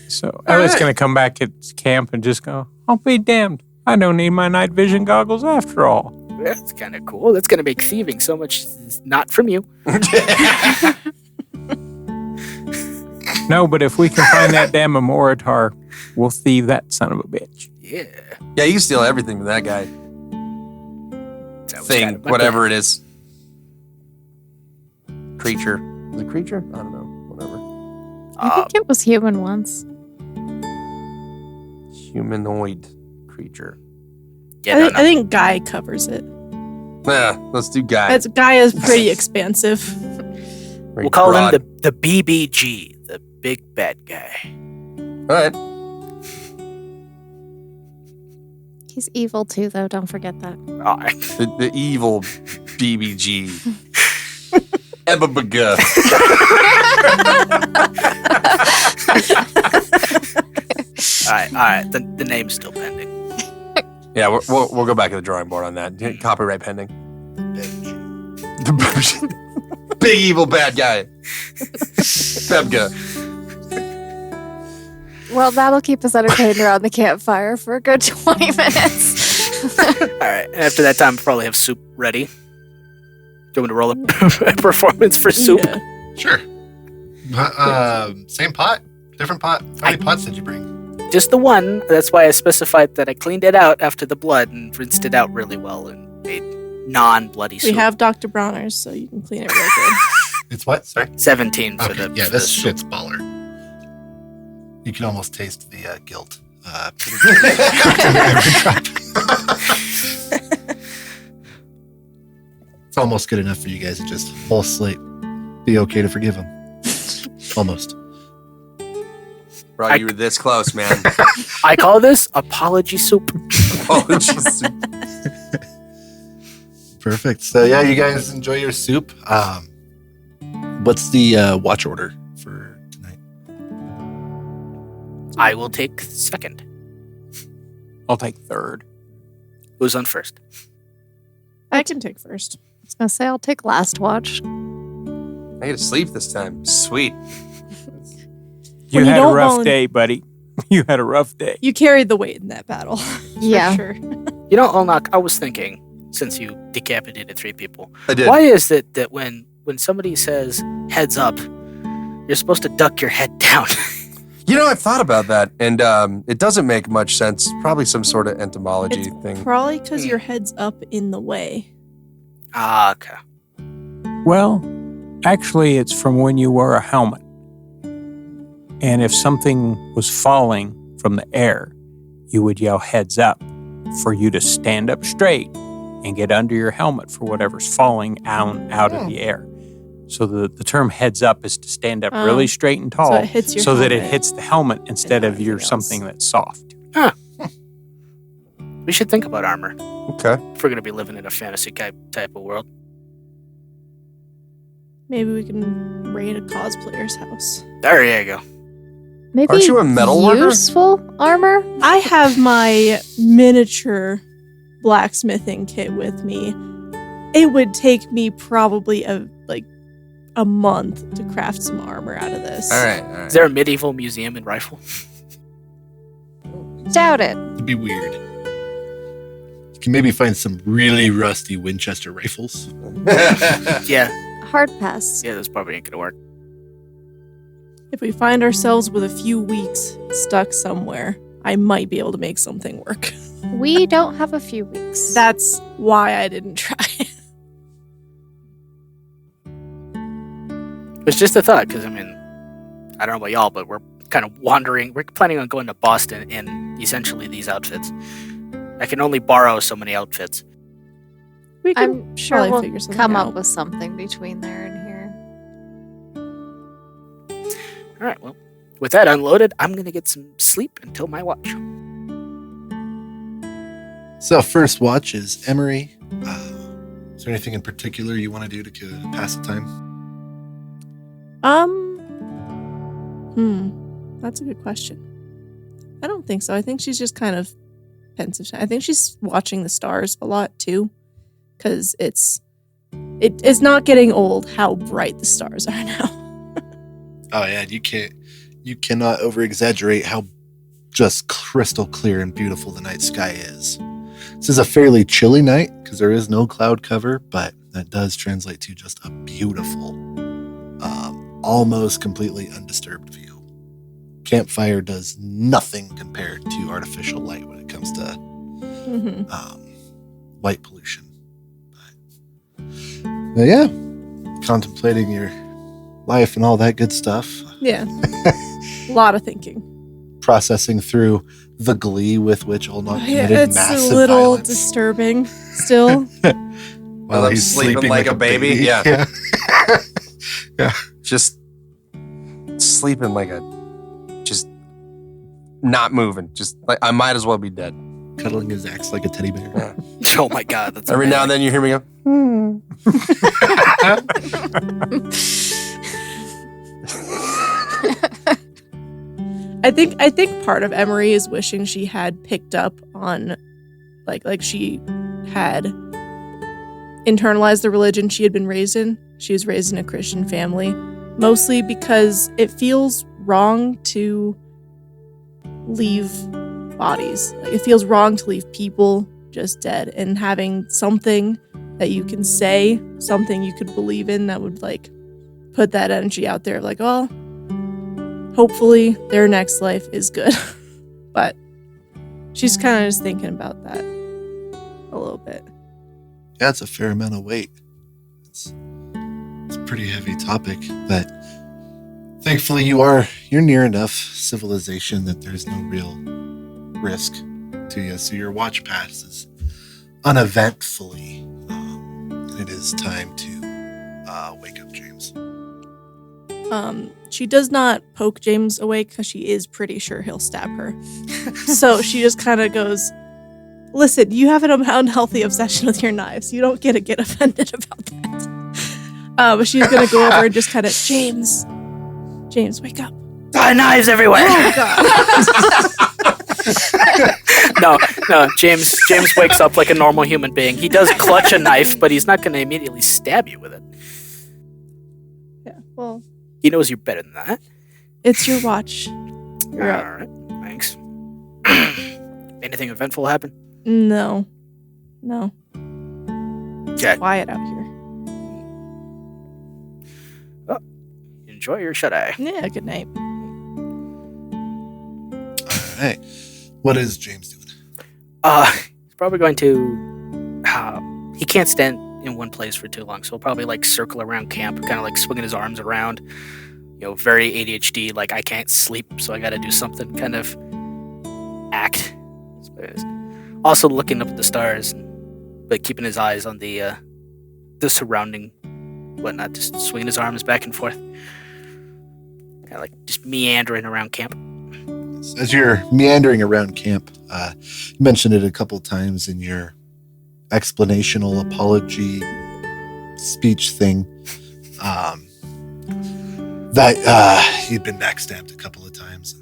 So Elliot's going to come back at camp and just go, I'll be damned. I don't need my night vision goggles after all. That's kind of cool. That's gonna make thieving so much not from you. No, but if we can find that damn Amoritar, we'll thieve that son of a bitch. Yeah. Yeah, you can steal everything from that guy. That was Thing, kind of my whatever it is. Creature. Is it creature? I don't know. Whatever. I think it was human once. Humanoid creature. Yeah, I think Guy covers it. Yeah, let's do guy. Guy is pretty expansive. Very we'll call broad. him the BBG, the big bad guy. All right. He's evil too, though. Don't forget that. All right. The evil BBG. Ebabaga. All right. The name's still pending. Yeah, we'll go back to the drawing board on that. Copyright pending. Big evil bad guy. Pebga. Well, that'll keep us entertained around the campfire for a good 20 minutes. All right. After that time, I'll probably have soup ready. Do you want me to roll a performance for soup? Yeah. Sure. Same pot? Different pot? How many pots did you bring? Just the one. That's why I specified that I cleaned it out after the blood and rinsed it out really well and made non-bloody soup. We have Dr. Bronner's, so you can clean it real good. It's what? Sorry? 17 for Okay. the Yeah, for this the soup. shit's baller. You can almost taste the guilt. It's almost good enough for you guys to just whole slate. Be okay to forgive him. Almost. Bro, you were this close, man. I call this apology soup. Apologies. Perfect. So yeah, you guys enjoy your soup. What's the watch order for tonight? I will take second. I'll take third. Who's on first? I can take first. I was going to say, I'll take last watch. I get to sleep this time. Sweet. You When you had a don't rough day, buddy. You had a rough day. You carried the weight in that battle. Yeah. For sure. You know, Olnak, I was thinking, since you decapitated 3 people, I did. why is it that when somebody says heads up, you're supposed to duck your head down? You know, I've thought about that, and it doesn't make much sense. Probably some sort of entomology thing. Probably because your head's up in the way. Ah, okay. Well, actually, it's from when you wore a helmet. And if something was falling from the air, you would yell heads up for you to stand up straight and get under your helmet for whatever's falling out of the air. So the term heads up is to stand up really straight and tall So it hits your so that it helmet hits the helmet instead and of your everything else. something that's soft. We should think about armor Okay. if we're going to be living in a fantasy type of world. Maybe we can raid a cosplayer's house. There you go. Maybe Aren't you a metal worker? useful armor? I have my miniature blacksmithing kit with me. It would take me probably a month to craft some armor out of this. All right. Is there a medieval museum in Rifle? Doubt it. It'd be weird. You can maybe find some really rusty Winchester rifles. Yeah. Hard pass. Yeah, that's probably ain't going to work. If we find ourselves with a few weeks stuck somewhere, I might be able to make something work. We don't have a few weeks. That's why I didn't try. It's just a thought, because, I mean, I don't know about y'all, but we're kind of wandering. We're planning on going to Boston in essentially these outfits. I can only borrow so many outfits. We can I'm sure probably we'll figure something come out. up with something between there and here. All right, well, with that unloaded, I'm going to get some sleep until my watch. So first watch is Emery. Is there anything in particular you want to do to pass the time? That's a good question. I don't think so. I think she's just kind of pensive. I think she's watching the stars a lot too, because it's not getting old how bright the stars are now. Oh yeah, you cannot over exaggerate how just crystal clear and beautiful the night sky is. This is a fairly chilly night because there is no cloud cover, but that does translate to just a beautiful, almost completely undisturbed view. Campfire does nothing compared to artificial light when it comes to light pollution. But yeah, contemplating your life and all that good stuff. Yeah. A lot of thinking. Processing through the glee with which Olnok committed It's massive a little violence disturbing still. while I'm he's sleeping like a baby. Yeah. Just sleeping like just not moving. Just like I might as well be dead. Cuddling his axe like a teddy bear. Yeah. Oh my God, that's Every now and then you hear me go, I think part of Emery is wishing she had picked up on like she had internalized the religion she had been raised in. She was raised in a Christian family mostly because it feels wrong to leave bodies. Like, it feels wrong to leave people just dead, and having something that you can say, something you could believe in that would like put that energy out there, like, oh, hopefully their next life is good. But she's kind of just thinking about that a little bit. Yeah, it's a fair amount of weight. It's a pretty heavy topic, but thankfully you're near enough civilization that there's no real risk to you. So your watch passes uneventfully. And it is time to wake up James. She does not poke James awake because she is pretty sure he'll stab her. So she just kind of goes, listen, you have an unhealthy obsession with your knives. You don't get to get offended about that. But she's going to go over and just kind of, James, wake up. Knives everywhere. Oh, God. No. James wakes up like a normal human being. He does clutch a knife, but he's not going to immediately stab you with it. Yeah, well, He knows you're better than that. it's your watch. You're up. All right, thanks. Anything eventful happen? No. It's Okay. quiet out here. Enjoy your shut-eye. Yeah, good night. All right. What is James doing? He's probably going to. He can't stand in one place for too long, so he'll probably like circle around camp, kind of like swinging his arms around. You know, very ADHD. Like I can't sleep, so I got to do something. Kind of act. Also looking up at the stars, but keeping his eyes on the surrounding whatnot. Just swinging his arms back and forth, kind of like just meandering around camp. As you're meandering around camp, you mentioned it a couple times in your explanational apology speech thing, that you'd been backstabbed a couple of times.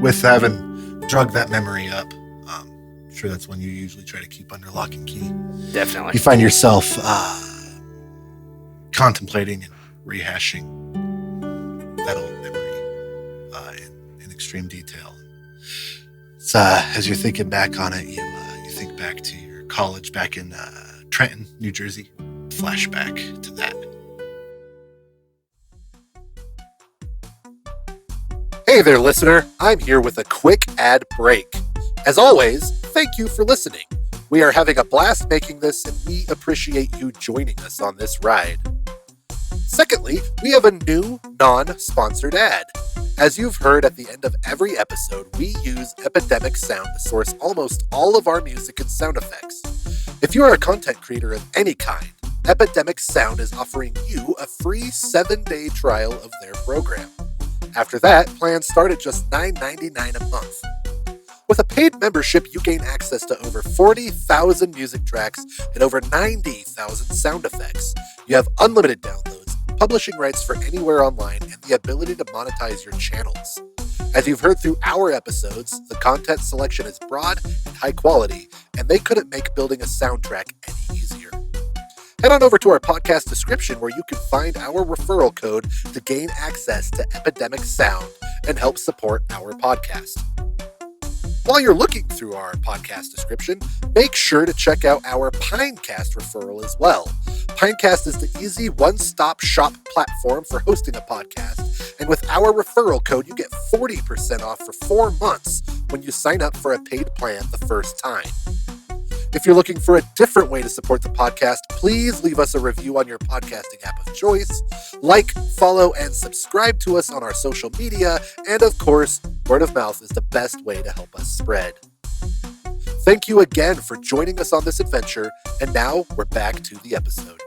With having drug that memory up, I'm sure that's one you usually try to keep under lock and key. Definitely. You find yourself contemplating and rehashing that old memory in extreme detail. So, as you're thinking back on it, you think back to your college back in Trenton, New Jersey. Flashback to that. Hey there, listener. I'm here with a quick ad break. As always, thank you for listening. We are having a blast making this, and we appreciate you joining us on this ride. Secondly, we have a new, non-sponsored ad. As you've heard at the end of every episode, we use Epidemic Sound to source almost all of our music and sound effects. If you are a content creator of any kind, Epidemic Sound is offering you a free 7-day trial of their program. After that, plans start at just $9.99 a month. With a paid membership, you gain access to over 40,000 music tracks and over 90,000 sound effects. You have unlimited downloads, publishing rights for anywhere online, and the ability to monetize your channels. As you've heard through our episodes, the content selection is broad and high quality, and they couldn't make building a soundtrack any easier. Head on over to our podcast description where you can find our referral code to gain access to Epidemic Sound and help support our podcast. While you're looking through our podcast description, make sure to check out our Pinecast referral as well. Pinecast is the easy one-stop shop platform for hosting a podcast, and with our referral code, you get 40% off for 4 months when you sign up for a paid plan the first time. If you're looking for a different way to support the podcast, please leave us a review on your podcasting app of choice. Like, follow, and subscribe to us on our social media. And of course, word of mouth is the best way to help us spread. Thank you again for joining us on this adventure. And now we're back to the episode.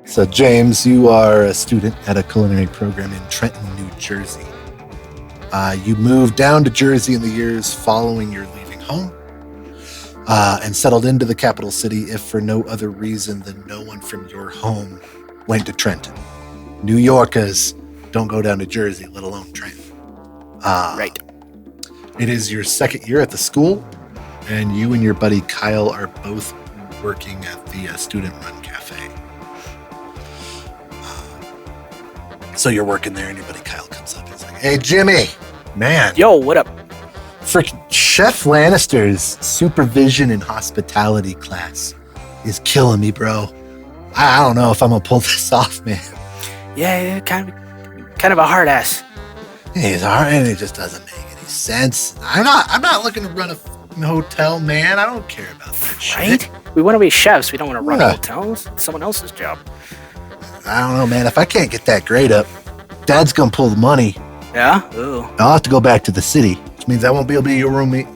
So, James, you are a student at a culinary program in Trenton, New Jersey. You moved down to Jersey in the years following your leaving home and settled into the capital city if for no other reason than no one from your home went to Trenton. New Yorkers don't go down to Jersey, let alone Trenton. Right. It is your second year at the school, and you and your buddy Kyle are both working at the student-run cafe. So you're working there, and your buddy Kyle comes up and is like, "Hey, Jimmy, man, Yo, what up? freaking Chef Lannister's supervision and hospitality class is killing me, bro. I don't know if I'm gonna pull this off, man. Yeah, kind of a hard ass. He's hard, and it just doesn't make any sense. I'm not looking to run a fucking hotel, man. I don't care about that shit. Right? We want to be chefs. We don't want to run Yeah. hotels. It's someone else's job. I don't know, man. If I can't get that grade up, Dad's gonna pull the money. Yeah? Ooh. I'll have to go back to the city, which means I won't be able to be your roommate.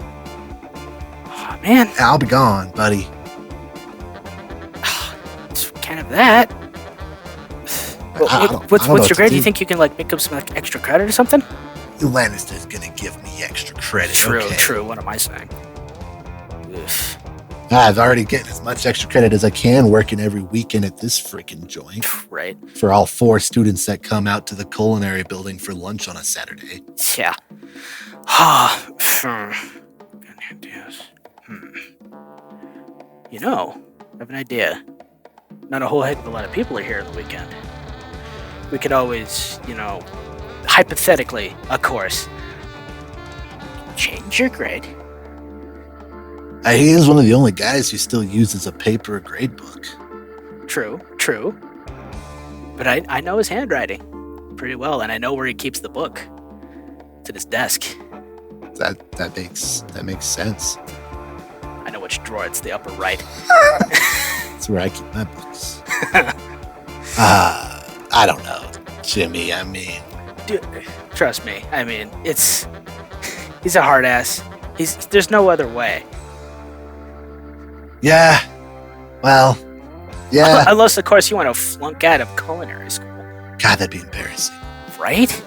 Oh, man. I'll be gone, buddy. It's kind of that. Well, I don't know what's what your to grade? Do you do. think you can like make up some like, extra credit or something? Lannister's gonna give me extra credit. True, okay? true. What am I saying? Oof. I've already getting as much extra credit as I can working every weekend at this freaking joint Right. for all 4 students that come out to the culinary building for lunch on a Saturday. Yeah. Ah, good ideas. You know, I have an idea. Not a whole heck of a lot of people are here on the weekend. We could always, hypothetically, of course, change your grade. He is one of the only guys who still uses a paper grade book. True. But I know his handwriting pretty well, and I know where he keeps the book. It's at his desk. That makes sense. I know which drawer. It's the upper right. That's where I keep my books. I don't know, Jimmy. I mean, Dude, trust me. I mean, he's a hard ass. There's no other way. yeah. Well, yeah. Unless, of course, you want to flunk out of culinary school. God, that'd be embarrassing. Right?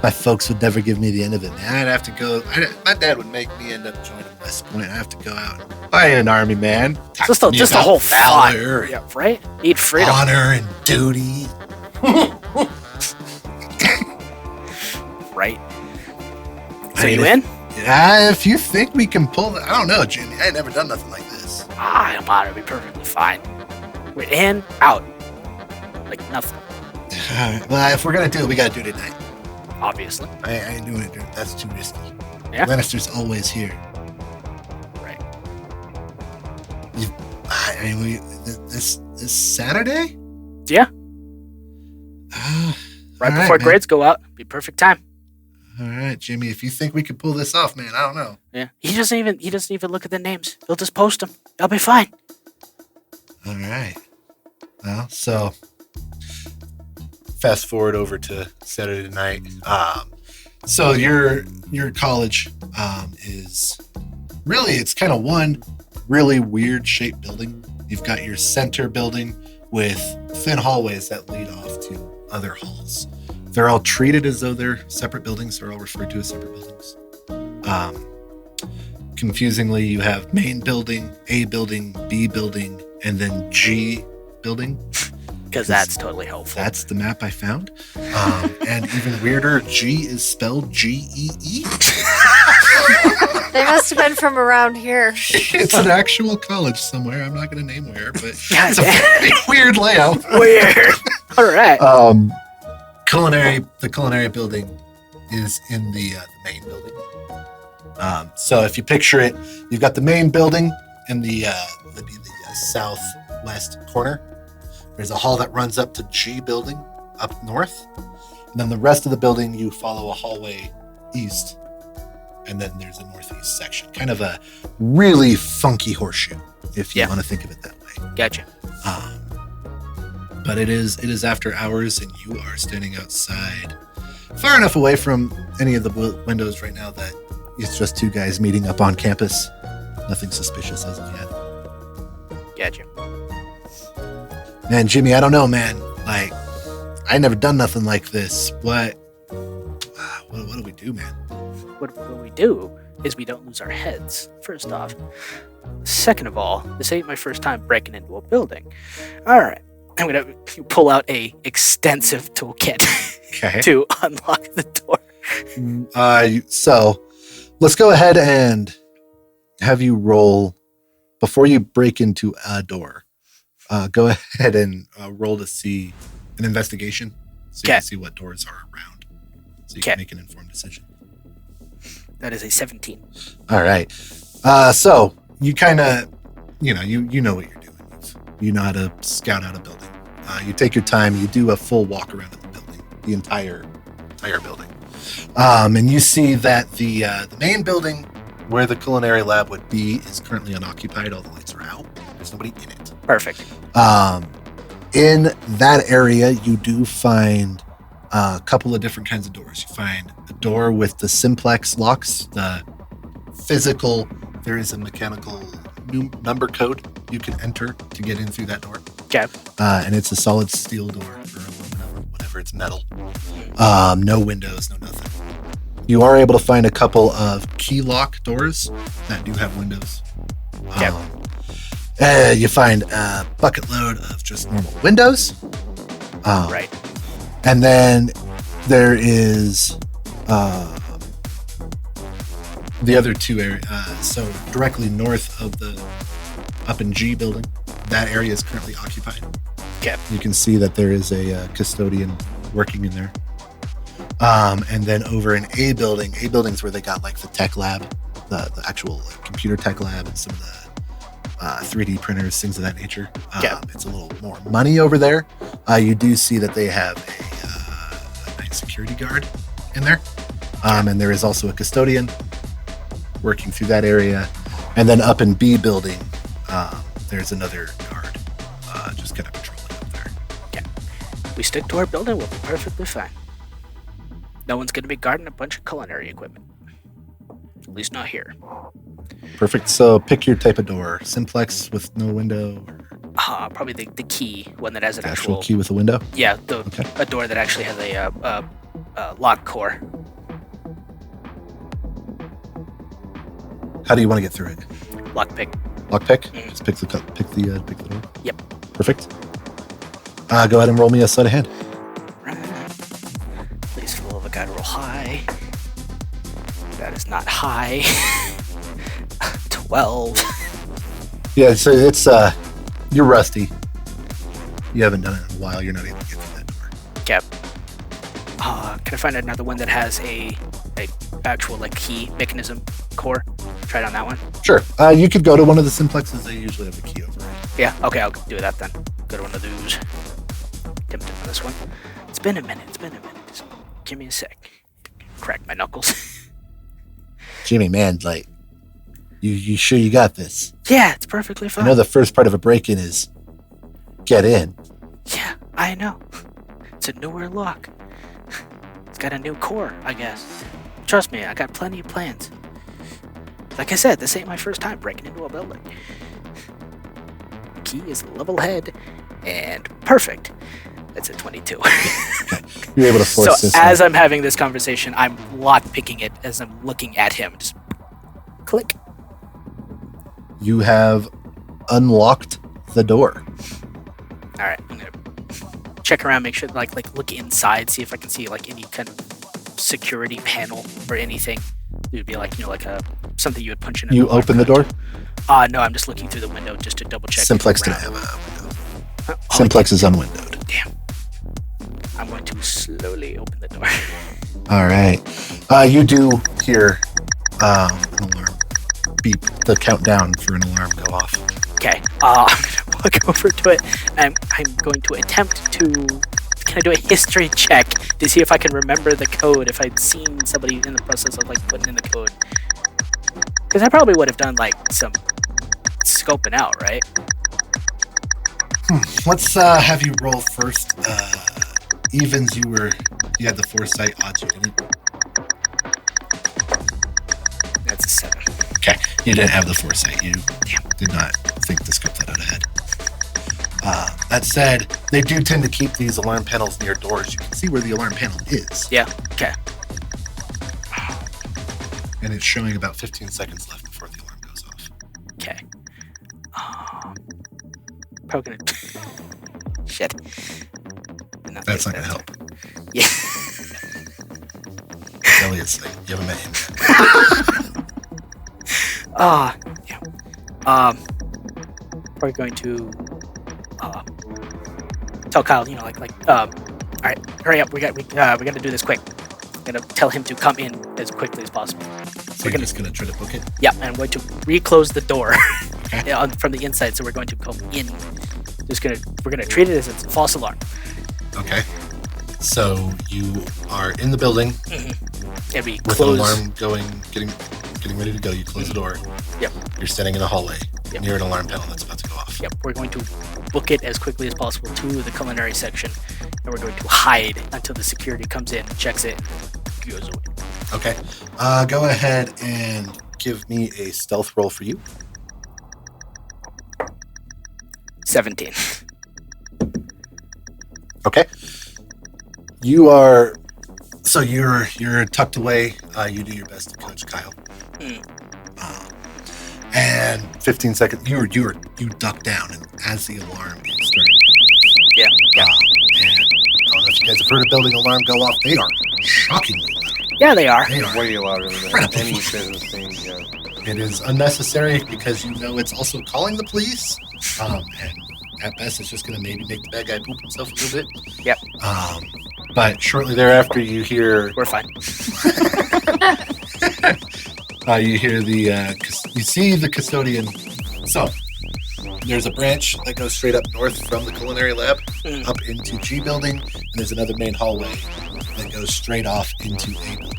My folks would never give me the end of it, man. I'd have to go. My dad would make me end up joining West Point. I'd have to go out and fight in an army, man. Just Talk to me a about whole valor, fun. Yeah, right? Need freedom. honor, and duty. Right? I So mean, you in? Yeah, if you think we can pull that, I don't know, Jimmy. I ain't never done nothing like this. I'm on. It'll be perfectly fine. We're in, out. Like nothing, Well, if we're gonna do it, we gotta do it at night. obviously. I ain't doing it. That's too risky. Yeah? Lannister's always here. Right. I mean, this Saturday. Yeah. all Right right, before man. grades go out. Be perfect time. All right, Jimmy. If you think we could pull this off, man, I don't know. Yeah. He doesn't even look at the names. He'll just post them. I'll be fine. All right. Well, so fast forward over to Saturday night. So your college is really, it's kind of one really weird shaped building. You've got your center building with thin hallways that lead off to other halls. They're all treated as though they're separate buildings. They're all referred to as separate buildings. Confusingly, you have main building, A building, B building, and then G building. Because that's totally helpful. That's the map I found. And even weirder, G is spelled G-E-E. They must have been from around here. It's an actual college somewhere. I'm not going to name where, but God it's a very weird layout. Weird. All right. The culinary building is in the main building. So if you picture it, you've got the main building in the southwest corner. There's a hall that runs up to G building up north. And then the rest of the building, you follow a hallway east. And then there's a northeast section. Kind of a really funky horseshoe, if you Yeah. want to think of it that way. Gotcha. But it is after hours, and you are standing outside, far enough away from any of the windows right now that it's just 2 guys meeting up on campus. Nothing suspicious as of yet. Gotcha. Man, Jimmy, I don't know, man. Like, I never done nothing like this. What do do, man? What we do is we don't lose our heads, first off. Second of all, this ain't my first time breaking into a building. All right, I'm going to pull out a extensive toolkit Okay. to unlock the door. So let's go ahead and have you roll before you break into a door. Go ahead and roll to see an investigation, so you Okay. can see what doors are around, so you Okay. can make an informed decision. That is a 17. All right. So you kind of, you know what you're doing. You know how to scout out a building. You take your time. You do a full walk around of the building, the entire building, and you see that the main building where the culinary lab would be is currently unoccupied. All the lights are out. There's nobody in it. Perfect. In that area, you do find a couple of different kinds of doors. You find a door with the simplex locks, the physical. There is a mechanical number code you can enter to get in through that door. Okay. And it's a solid steel door or aluminum, whatever. It's metal. No windows, no nothing. You are able to find a couple of key lock doors that do have windows. Yep. You find a bucket load of just normal windows. Right. And then there is the other two areas. So directly north of the up in G building, that area is currently occupied. Okay. You can see that there is a custodian working in there. And then over in A building's where they got like the tech lab, the actual computer tech lab, and some of the 3D printers, things of that nature. Yeah. It's a little more money over there. You do see that they have a night security guard in there. And there is also a custodian working through that area. And then up in B building, there's another guard just kind of patrolling up there. We stick to our building, we'll be perfectly fine. No one's going to be guarding a bunch of culinary equipment. At least not here. Perfect. So pick your type of door. Simplex with no window, or Probably the key, one that has an the actual actual... key with a window. Yeah, Okay. a door that actually has a lock core. How do you want to get through it? Lockpick. Lockpick? Mhm. Just pick the door. Yep. Perfect. Go ahead and roll me a sleight of hand. Right. Please full of a guy roll high. That is not high. 12. Yeah, so it's you're rusty. You haven't done it in a while. You're not able to get through that door. Yep. Can I find another one that has a actual like key mechanism core? Try it on that one. Sure. You could go to one of the simplexes. They usually have a key override. Yeah. Okay, I'll do that then. Go to one of those. Tempted on this one. It's been a minute. Just give me a sec. Crack my knuckles. Jimmy, man, like, you sure you got this? Yeah, it's perfectly I fine. know the first part of a break-in is get in. Yeah, I know. It's a newer lock. It's got a new core, I guess. Trust me, I got plenty of plans. Like I said, this ain't my first time breaking into a building. The key is level head and perfect. That's a 22. You're able to force So this. as I'm having this conversation, I'm lock-picking it as I'm looking at him. Just click. You have unlocked the door. All right, I'm gonna check around, make sure, like look inside, see if I can see like any kind of security panel or anything. It would be like something you would punch in. You open the door? No, I'm just looking through the window just to double check. Simplex didn't have a window. Simplex is unwindowed. Damn. I'm going to slowly open the door. All right. You do hear an alarm beep, the countdown for an alarm go off. Okay. I'm gonna walk over to it. I'm going to attempt to. Can I do a history check to see if I can remember the code? If I'd seen somebody in the process of like putting in the code, because I probably would have done like some scoping out, right? Let's have you roll first. Evens, you had the foresight. Odds, you didn't. That's a 7. Okay, you didn't have the foresight. You did not think to scope that out ahead. That said, they do tend to keep these alarm panels near doors. You can see where the alarm panel is. Yeah. Okay. And it's showing about 15 seconds left before the alarm goes off. Okay. Probably gonna. Shit. That's not going to help. Yeah. Elliot's like, you haven't met him yet. Yeah. Probably going to tell Kyle, all right, hurry up, we got to do this quick. I'm gonna tell him to come in as quickly as possible. So you're just going to try to book it? Yeah, and I'm going to reclose the door from the inside, so we're going to go in. We're gonna treat it as it's a false alarm. Okay. So you are in the building And we with close. an alarm getting ready to go. You close the door. Yep. You're standing in a hallway Yep. near an alarm panel that's about to go off. Yep, we're going to book it as quickly as possible to the culinary section, and we're going to hide until the security comes in, checks it, and goes away. Okay. Go ahead and give me a stealth roll for you. 17. Okay. You're tucked away. You do your best to coach Kyle. And 15 seconds, you duck down, and as the alarm is starting to go off. Yeah. And I don't know if you guys have heard a building alarm go off. They are shockingly loud. Yeah, they are. They are. Way louder than any business thing. Yeah. It is unnecessary because you know it's also calling the police. And at best, it's just going to maybe make the bad guy poop himself a little bit. Yep. But shortly thereafter, you hear We're fine. you hear you see the custodian. So there's a branch that goes straight up north from the culinary lab up into G building, and there's another main hallway that goes straight off into A building.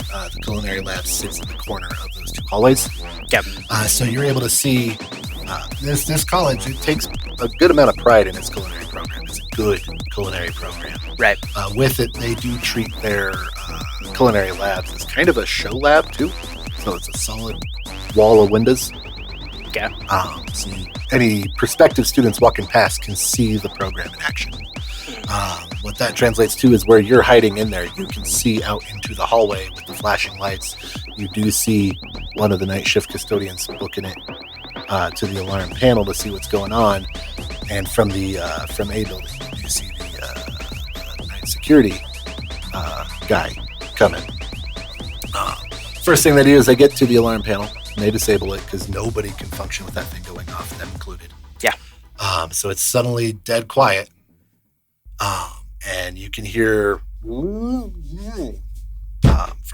The culinary lab sits in the corner of those two hallways. Yep. So you're able to see this college. It takes a good amount of pride in its culinary program. It's a good culinary program. Right. With it, they do treat their culinary labs as kind of a show lab too. So it's a solid wall of windows. Yeah. So any prospective students walking past can see the program in action. What that translates to is where you're hiding in there, you can see out into the hallway with the flashing lights. You do see one of the night shift custodians booking it to the alarm panel to see what's going on. And from from A building, you see the night security guy coming. First thing they do is they get to the alarm panel and they disable it because nobody can function with that thing going off, them included. Yeah. So it's suddenly dead quiet. And you can hear from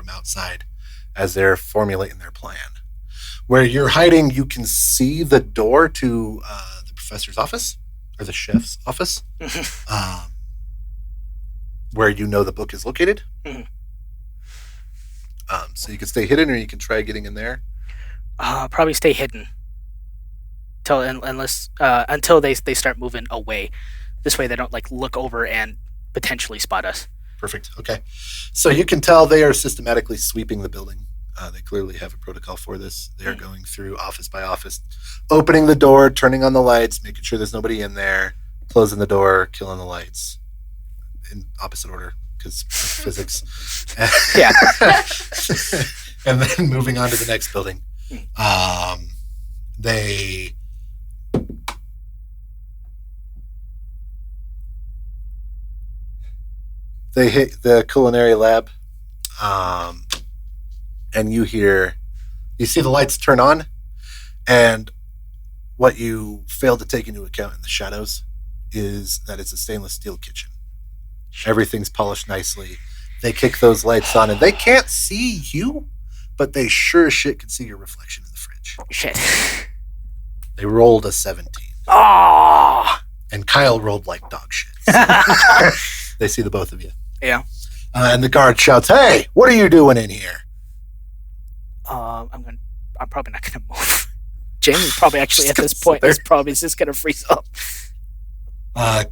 outside as they're formulating their plan. Where you're hiding, you can see the door to the professor's office or the chef's office, where you know the book is located. So you can stay hidden, or you can try getting in there. Probably stay hidden until they start moving away. This way they don't look over and potentially spot us. Perfect. Okay. So you can tell they are systematically sweeping the building. They clearly have a protocol for this. They are going through office by office, opening the door, turning on the lights, making sure there's nobody in there, closing the door, killing the lights in opposite order because physics. Yeah. And then moving on to the next building. They hit the culinary lab, and you see the lights turn on, and what you failed to take into account in the shadows is that it's a stainless steel kitchen. Everything's polished nicely. They kick those lights on, and they can't see you, but they sure as shit can see your reflection in the fridge. Shit. They rolled a 17. Oh. And Kyle rolled like dog shit. They see the both of you. Yeah. And the guard shouts, "Hey, what are you doing in here?" I'm probably not gonna move. Jamie probably actually at this point is probably just gonna freeze up.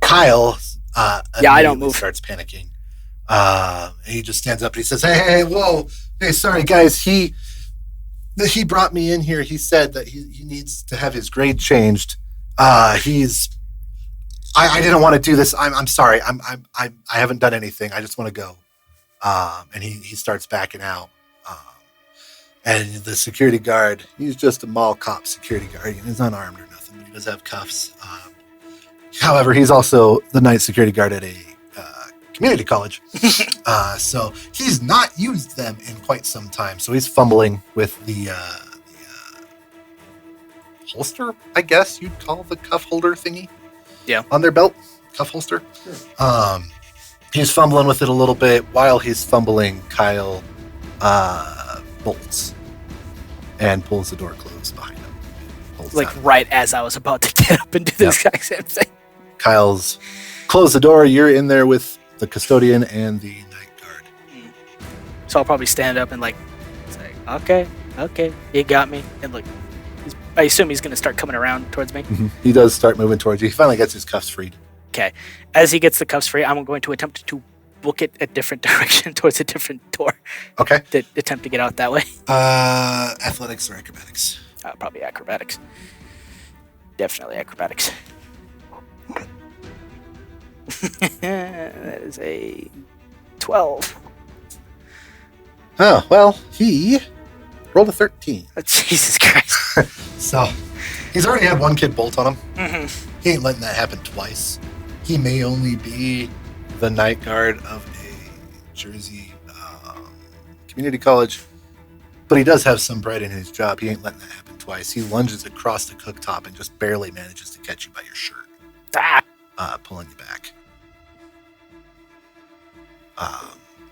Kyle, I don't move. Starts panicking. He just stands up and he says, "Hey, whoa, hey, sorry guys. He brought me in here. He said that he needs to have his grade changed. I didn't want to do this. I'm sorry. I haven't done anything. I just want to go." And he starts backing out. And the security guard, he's just a mall cop security guard. He's unarmed or nothing, but he does have cuffs. However, he's also the night security guard at a community college. So he's not used them in quite some time. So he's fumbling with the holster, I guess you'd call the cuff holder thingy. Yeah. On their belt, cuff holster. Sure. He's fumbling with it a little bit. While he's fumbling, Kyle bolts and pulls the door closed behind him. Bolts Like out. right as I was about to get up and do the exact same thing. Kyle's closed the door. You're in there with the custodian and the night guard. So I'll probably stand up and like say, okay, you got me. And look, I assume he's going to start coming around towards me. Mm-hmm. He does start moving towards you. He finally gets his cuffs freed. Okay. As he gets the cuffs free, I'm going to attempt to book it a different direction towards a different door. Okay. To attempt to get out that way. Athletics or acrobatics? Probably acrobatics. Definitely acrobatics. That is a 12. Oh, well, he rolled a 13. Oh, Jesus Christ. So he's already had one kid bolt on him. Mm-hmm. He ain't letting that happen twice. He may only be the night guard of a Jersey community college, but he does have some pride in his job. He ain't letting that happen twice. He lunges across the cooktop and just barely manages to catch you by your shirt, pulling you back.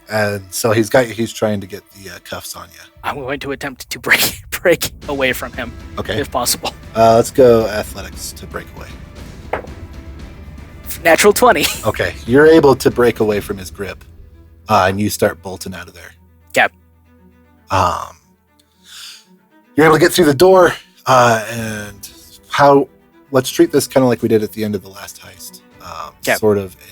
And so he's trying to get the cuffs on you. I'm going to attempt to break away from him, Okay. if possible. Let's go athletics to break away. Natural 20. Okay, you're able to break away from his grip, and you start bolting out of there. Okay. You're able to get through the door, and let's treat this kind of like we did at the end of the last heist. Sort of a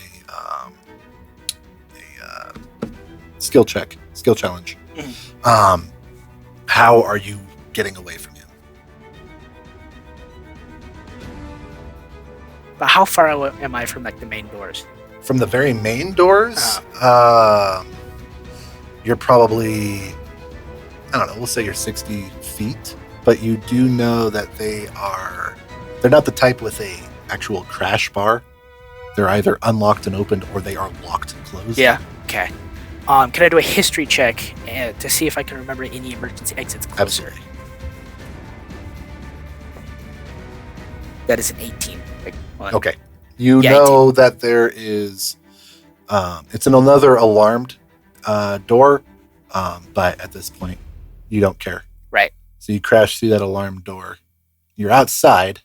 skill challenge. Mm-hmm. How are you getting away from him? But how far am I from like the main doors? From the very main doors, you're probably, I don't know, we'll say you're 60 feet, but you do know that they're not the type with a actual crash bar. They're either unlocked and opened or they are locked and closed. Yeah. Okay. Can I do a history check to see if I can remember any emergency exits closer? Absolutely. That is an 18. Okay. You know that there is, it's another alarmed door, but at this point, you don't care. Right. So you crash through that alarmed door. You're outside.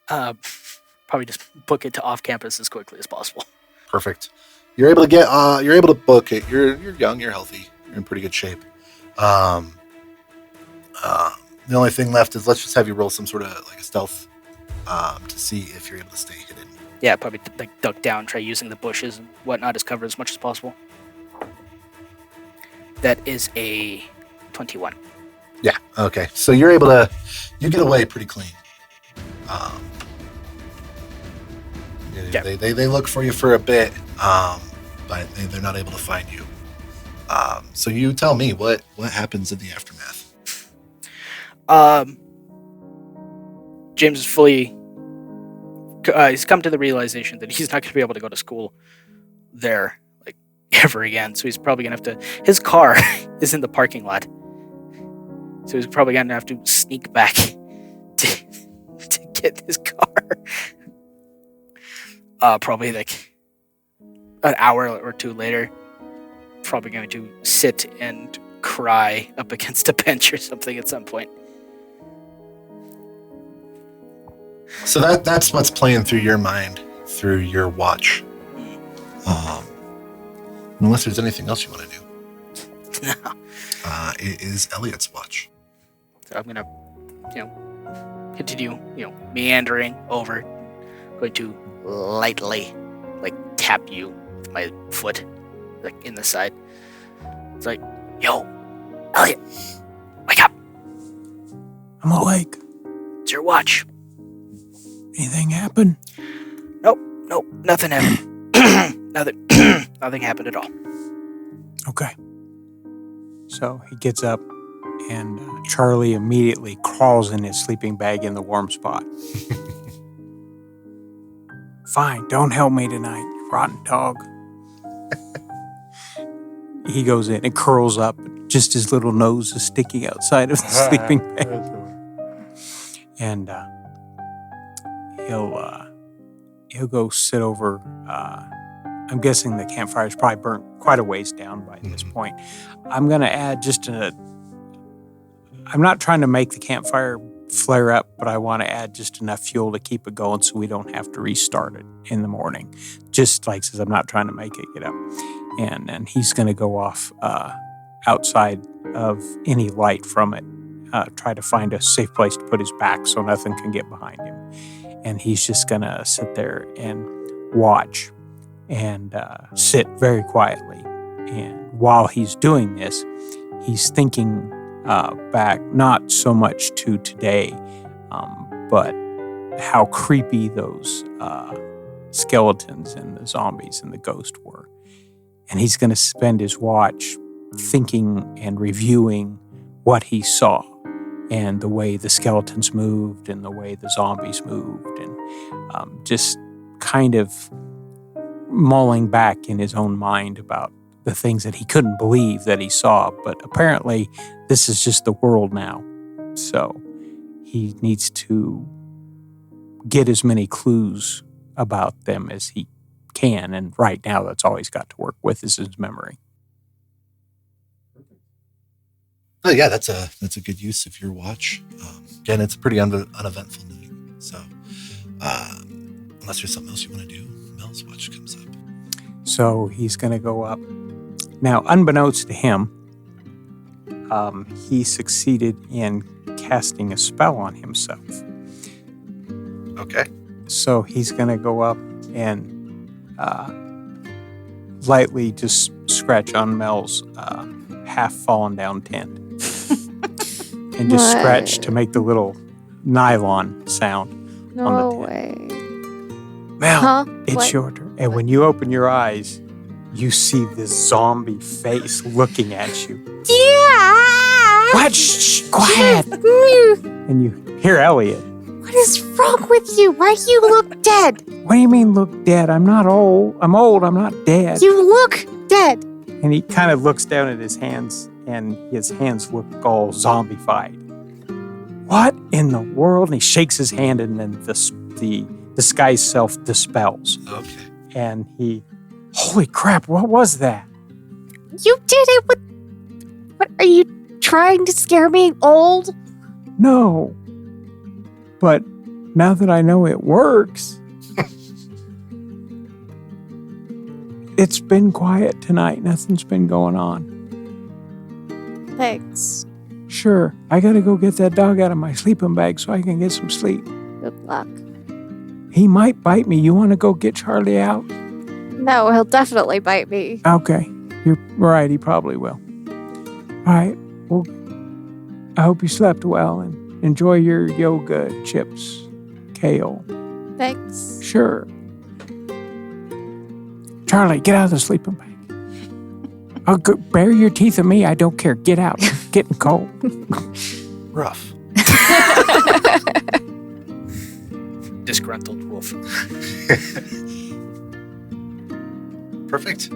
Probably just book it to off campus as quickly as possible. Perfect. You're able to book it. You're young, you're healthy, you're in pretty good shape. The only thing left is let's just have you roll some sort of like a stealth to see if you're able to stay hidden. Yeah, probably like duck down, try using the bushes and whatnot as cover as much as possible. That is a 21. Yeah. Okay. So you're able to, you get away pretty clean. Yeah. They look for you for a bit, but they're not able to find you. So you tell me what happens in the aftermath. James is fully. He's come to the realization that he's not going to be able to go to school there like ever again. So he's probably going to have to. His car is in the parking lot, so he's probably going to have to sneak back to get his car. Probably like an hour or two later, probably going to sit and cry up against a bench or something at some point. So that's what's playing through your mind through your watch. Unless there's anything else you want to do. No. It is Elliot's watch. So I'm gonna, continue, meandering over. Going to lightly, tap you with my foot, in the side. It's like, yo, Elliot, wake up! I'm awake. It's your watch. Anything happen? Nope, nothing happened. nothing happened at all. Okay. So he gets up, and Charlie immediately crawls in his sleeping bag in the warm spot. Fine, don't help me tonight, you rotten dog. He goes in and curls up. Just his little nose is sticking outside of the sleeping bag. And he'll go sit over. I'm guessing the campfire is probably burnt quite a ways down by this point. I'm going to add I'm not trying to make the campfire flare up, but I want to add just enough fuel to keep it going so we don't have to restart it in the morning. Just like says, I'm not trying to make it get up. And then he's going to go off outside of any light from it, try to find a safe place to put his back so nothing can get behind him. And he's just going to sit there and watch and sit very quietly. And while he's doing this, he's thinking back not so much to today, but how creepy those skeletons and the zombies and the ghost were. And he's going to spend his watch thinking and reviewing what he saw and the way the skeletons moved and the way the zombies moved, and just kind of mulling back in his own mind about the things that he couldn't believe that he saw. But apparently this is just the world now. So he needs to get as many clues about them as he can. And right now that's all he's got to work with is his memory. Oh yeah, that's a good use of your watch. Again, it's a pretty uneventful night. So unless there's something else you want to do, Mel's watch comes up. So he's going to go up. Now, unbeknownst to him, he succeeded in casting a spell on himself. Okay. So he's going to go up and lightly just scratch on Mel's half fallen down tent. And just scratch to make the little nylon sound on the tent. way. Mel, it's What? your turn. And when you open your eyes, you see this zombie face looking at you. Yeah! What? Shh, quiet. And you hear Elliot. What is wrong with you? Why do you look dead? What do you mean look dead? I'm not old. I'm old. I'm not dead. You look dead. And he kind of looks down at his hands, and his hands look all zombified. What in the world? And he shakes his hand, and then the disguise self dispels. Okay. And holy crap, what was that? You did it with... What, are you trying to scare me old? No. But now that I know it works, it's been quiet tonight. Nothing's been going on. Thanks. Sure, I gotta go get that dog out of my sleeping bag so I can get some sleep. Good luck. He might bite me. You want to go get Charlie out? No, he'll definitely bite me. Okay, you're right. He probably will. All right. Well, I hope you slept well and enjoy your yoga chips, kale. Thanks. Sure. Charlie, get out of the sleeping bag. I'll go, bare your teeth at me. I don't care. Get out. It's getting cold. Rough. Disgruntled wolf. Perfect.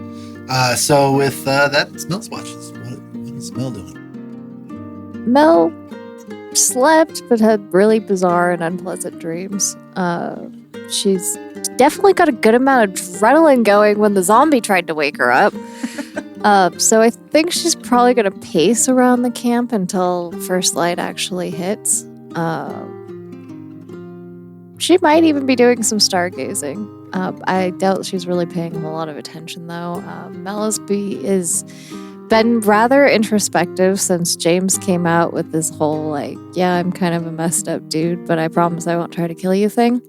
So with that, Mel's watches. What is Mel doing? Mel slept but had really bizarre and unpleasant dreams. She's definitely got a good amount of adrenaline going when the zombie tried to wake her up. So I think she's probably going to pace around the camp until first light actually hits. She might even be doing some stargazing. I doubt she's really paying a whole lot of attention, though. Melisby has been rather introspective since James came out with this whole, yeah, I'm kind of a messed up dude, but I promise I won't try to kill you thing.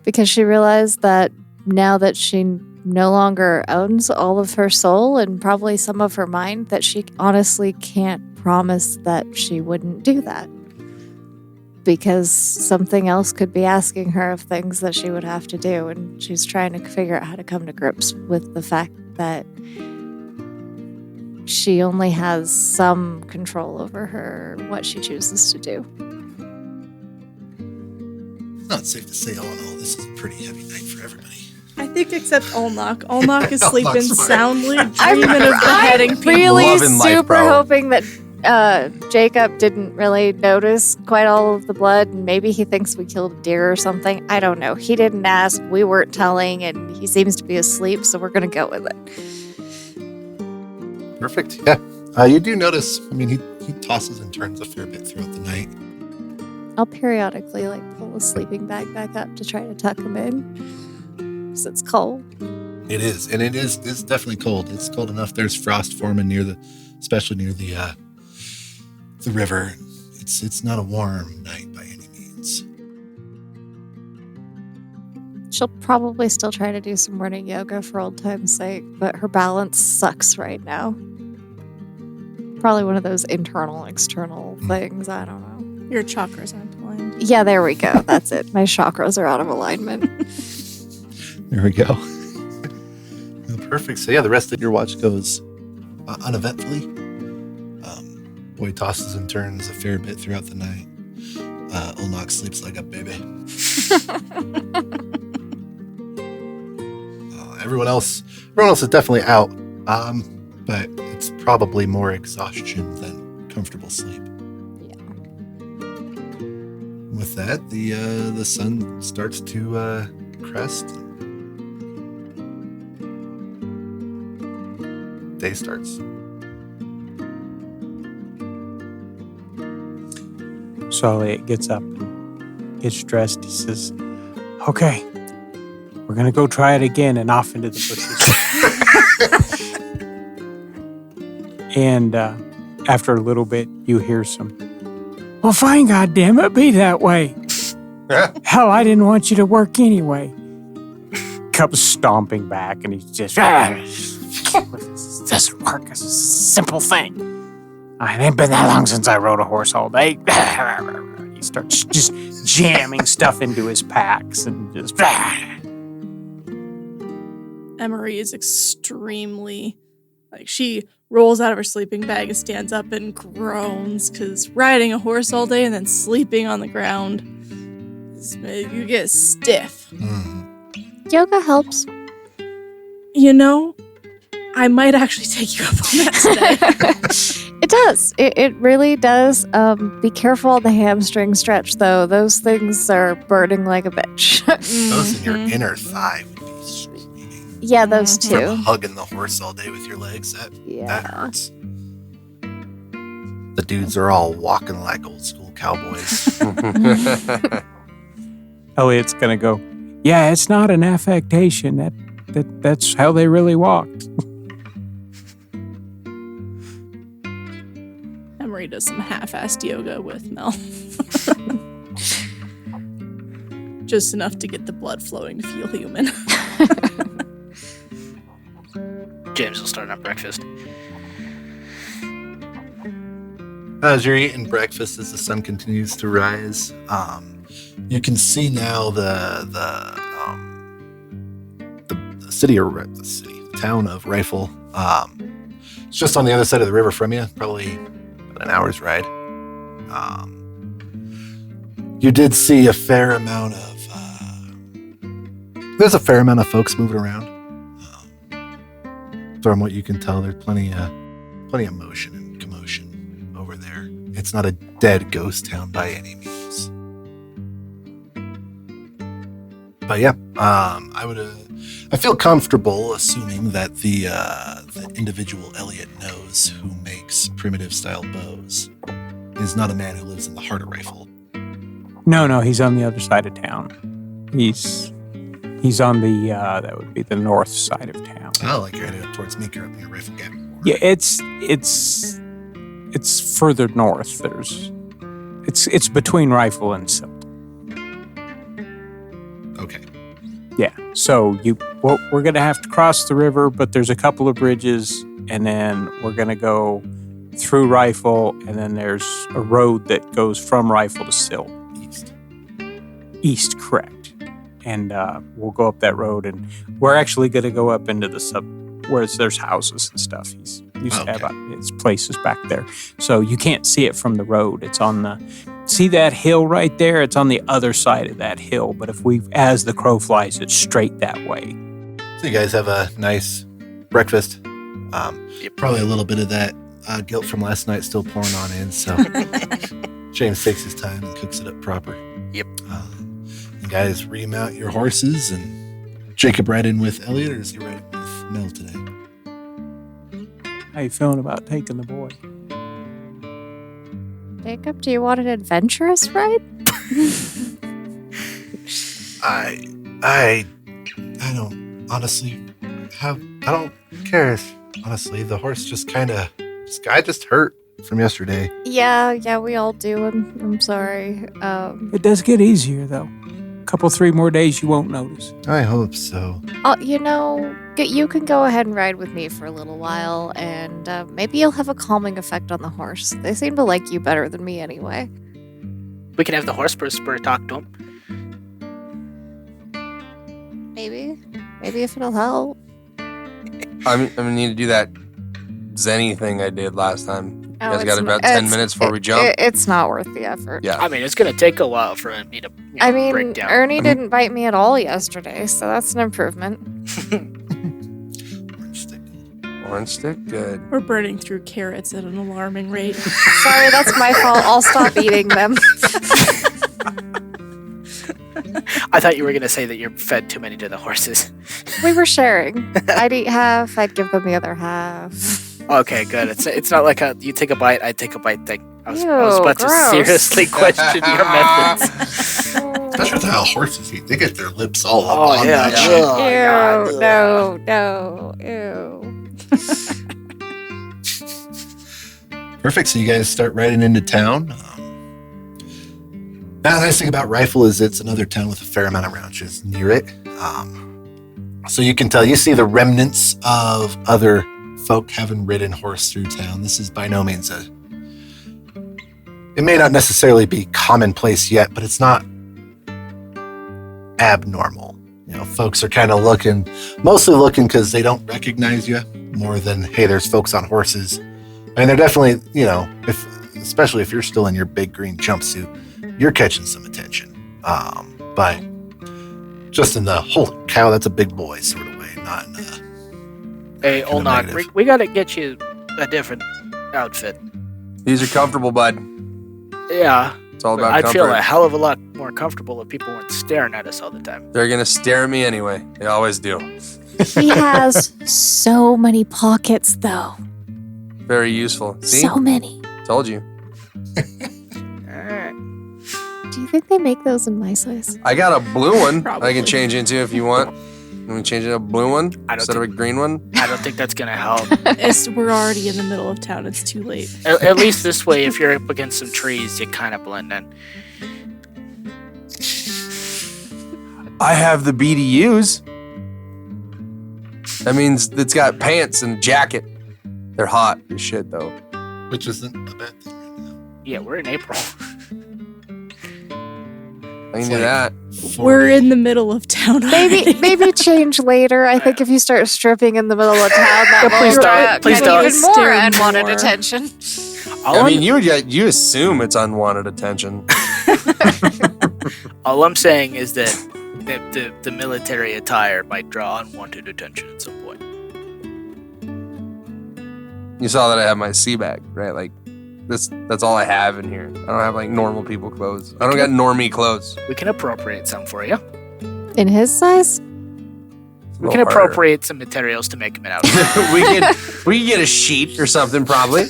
Because she realized that now that she no longer owns all of her soul and probably some of her mind, that she honestly can't promise that she wouldn't do that. Because something else could be asking her of things that she would have to do, and she's trying to figure out how to come to grips with the fact that she only has some control over what she chooses to do. Not safe to say, all in all, this is a pretty heavy night for everybody. I think except Olnok. Olnok is Olnok's sleeping smart. soundly, dreaming of beheading people. Really Loving life, super bro. hoping that Jacob didn't really notice quite all of the blood, and maybe he thinks we killed a deer or something. I don't know. He didn't ask. We weren't telling, and he seems to be asleep, so we're going to go with it. Perfect. Yeah. You do notice, I mean, he tosses and turns a fair bit throughout the night. I'll periodically pull a sleeping bag back up to try to tuck him in, because it's cold. It is, and it's definitely cold. It's cold enough. There's frost forming especially near the river. It's not a warm night by any means. She'll probably still try to do some morning yoga for old time's sake, but her balance sucks right now. Probably one of those internal, external things. I don't know. Your chakras aren't aligned. Yeah, there we go. That's it. My chakras are out of alignment. There we go. Well, perfect. So yeah, the rest of your watch goes uneventfully. Boy tosses and turns a fair bit throughout the night. Olnok sleeps like a baby. Everyone else is definitely out, but it's probably more exhaustion than comfortable sleep. Yeah. With that, the sun starts to crest. Day starts. So Elliot gets up and gets dressed. He says, "Okay, we're going to go try it again," and off into the bushes. And after a little bit, you hear some, "Well, fine, goddammit, be that way. Hell, I didn't want you to work anyway." Comes stomping back, and he's just, "This doesn't work. It's a simple thing. It ain't been that long since I rode a horse all day." He starts just jamming stuff into his packs and just... Emery is extremely, she rolls out of her sleeping bag and stands up and groans because riding a horse all day and then sleeping on the ground, you get stiff. Yoga helps. You know, I might actually take you up on that today. It does. It really does. Be careful on the hamstring stretch, though. Those things are burning like a bitch. Those in your inner thigh would be screaming. Yeah, those From two. hugging the horse all day with your legs, that Yeah. hurts. The dudes are all walking like old school cowboys. Elliot's going to go, "Yeah, it's not an affectation. That's how they really walked." Emery does some half-assed yoga with Mel. Just enough to get the blood flowing to feel human. James will start on breakfast. As you're eating breakfast, as the sun continues to rise, you can see now the town of Rifle. It's just on the other side of the river from you, probably about an hour's ride. You did see a fair amount of there's a fair amount of folks moving around. From what you can tell, there's plenty of motion and commotion over there. It's not a dead ghost town by any means. But yeah, I feel comfortable assuming that the individual Elliot knows who makes primitive style bows is not a man who lives in the heart of Rifle. No, he's on the other side of town. He's on the that would be the north side of town. Oh, like you're headed up towards Meeker up near Rifle Gap. Yeah, it's further north. It's between Rifle and Silt. Okay. Yeah. So we're gonna have to cross the river, but there's a couple of bridges, and then we're gonna go through Rifle, and then there's a road that goes from Rifle to Silt. East, correct. And we'll go up that road, and we're actually gonna go up into the where there's houses and stuff. Used to have Okay. its places back there. So you can't see it from the road. It's on the see that hill right there? It's on the other side of that hill. But as the crow flies, it's straight that way. So you guys have a nice breakfast. Yep. Probably a little bit of that guilt from last night still pouring on in. So James takes his time and cooks it up proper. Yep. You guys remount your horses, and Jacob ride in with Elliot, or is he riding with Mel today? How you feeling about taking the boy? Jacob, do you want an adventurous ride? I don't honestly I don't care. Honestly, the horse just this guy just hurt from yesterday. Yeah, we all do. I'm sorry. It does get easier, though. A couple, 3 more days, you won't notice. I hope so. You can go ahead and ride with me for a little while, and maybe you'll have a calming effect on the horse. They seem to like you better than me anyway. We can have the horse whisperer talk to him. Maybe if it'll help. I'm gonna need to do that Zenny thing I did last time. You Oh, guys got it's about not- 10 minutes before we jump. It's not worth the effort. Yeah. I mean, it's going to take a while for me to break down. Ernie didn't bite me at all yesterday, so that's an improvement. Orange stick, good. We're burning through carrots at an alarming rate. Sorry, that's my fault. I'll stop eating them. I thought you were going to say that you're fed too many to the horses. We were sharing. I'd eat half, I'd give them the other half. Okay, good. It's not like you take a bite, I take a bite thing. I was Ew, about gross. to seriously question your methods. Especially with how horses eat. They get their lips all up Oh, on yeah. that shit. Oh, Ew, God. no, ew. Perfect. So you guys start riding into town. Now, the nice thing about Rifle is it's another town with a fair amount of ranches near it. So you can tell, you see the remnants of other folk having ridden horse through town. This is by no means it may not necessarily be commonplace yet, but it's not abnormal. Folks are kind of mostly looking because they don't recognize you more than, hey, there's folks on horses. And they're definitely, especially if you're still in your big green jumpsuit, you're catching some attention. But just in the holy cow, that's a big boy sort of way, not in a Hey, Kinda Olnog, negative. we got to get you a different outfit. These are comfortable, bud. Yeah, It's all about I'd comfort. feel a hell of a lot more comfortable if people weren't staring at us all the time. They're gonna stare at me anyway. They always do. He has so many pockets, though. Very useful. See? So many. Told you. Alright. Do you think they make those in my size? I got a blue one I Probably. can change into if you want. Can we change it to a blue one I don't instead of a green one? I don't think that's going to help. We're already in the middle of town. It's too late. At least this way, if you're up against some trees, you kind of blend in. I have the BDUs. That means it's got pants and a jacket. They're hot as shit, though. which isn't a bad thing right now. Yeah, we're in April. I can do that. We're in the middle of town. already. Maybe change later. I think if you start stripping in the middle of town, that Yeah, please will don't. Please get don't. even more Stare unwanted more. attention. All, I I'm, mean, you assume it's unwanted attention. all I'm saying is that the military attire might draw unwanted attention at some point. You saw that I have my sea bag, right? Like, that's all I have in here. I don't have like normal people clothes. I don't got normie clothes. We can appropriate some for you. In his size? It's a We little can harder. appropriate some materials to make him an outfit. we can get a sheet or something probably.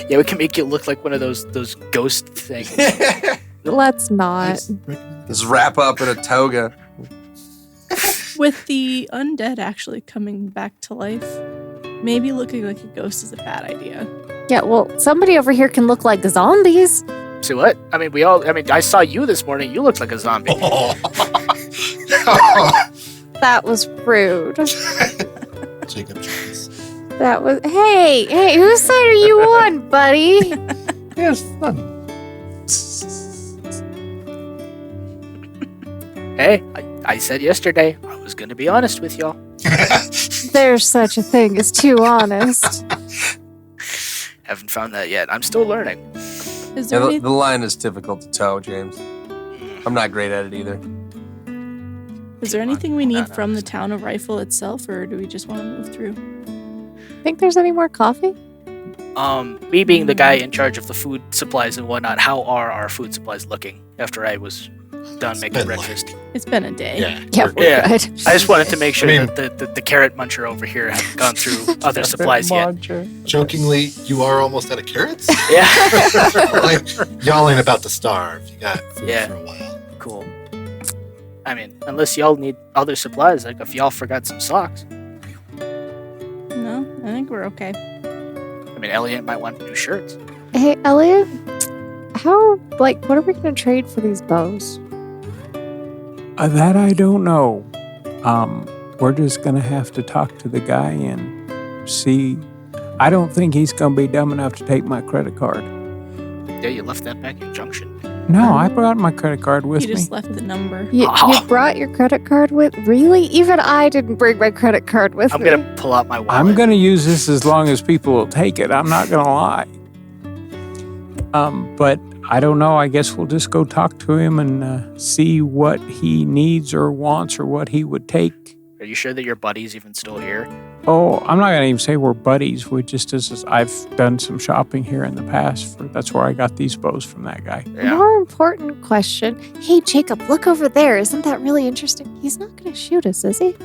Yeah, we can make you look like one of those ghost things. Let's not. Just wrap up in a toga. With the undead actually coming back to life, maybe looking like a ghost is a bad idea. Yeah, well, somebody over here can look like zombies. See what? I mean, I saw you this morning. You looked like a zombie. That was rude. Jacob Jones. That was. Hey, whose side are you on, buddy? Yes, fun. Hey, I said yesterday I was going to be honest with y'all. There's such a thing as too honest. Haven't found that yet. I'm still learning. Is Yeah, there any, the line is difficult to toe, James. I'm not great at it either. is there anything we need from the town of Rifle itself, or do we just want to move through? Think there's any more coffee? Me being the guy in charge of the food supplies and whatnot, how are our food supplies looking after I was done making been breakfast? It's been a day. Yeah, we're Yeah. good. I just wanted to make sure I mean- that the carrot muncher over here hadn't gone through other supplies yet. Jokingly, you are almost out of carrots? Yeah. Like, y'all ain't about to starve. You got food Yeah. for a while. Cool. I mean, unless y'all need other supplies, like if y'all forgot some socks. No, I think we're okay. I mean, Elliot might want new shirts. Hey, Elliot, what are we going to trade for these bows? That I don't know. We're just gonna have to talk to the guy and see. I don't think he's gonna be dumb enough to take my credit card. Yeah, you left that back in Junction. No, I brought my credit card with He me. just left the number. You Oh. brought your credit card with? Really? Even I didn't bring my credit card with I'm me. gonna pull out my wallet. I'm gonna use this as long as people will take it. I'm not gonna lie. But I don't know. I guess we'll just go talk to him and see what he needs or wants or what he would take. Are you sure that your buddy's even still here? Oh, I'm not gonna even say we're buddies. We just I've done some shopping here in the past. That's where I got these bows from that guy. Yeah. More important question. Hey, Jacob, look over there. Isn't that really interesting? He's not going to shoot us, is he?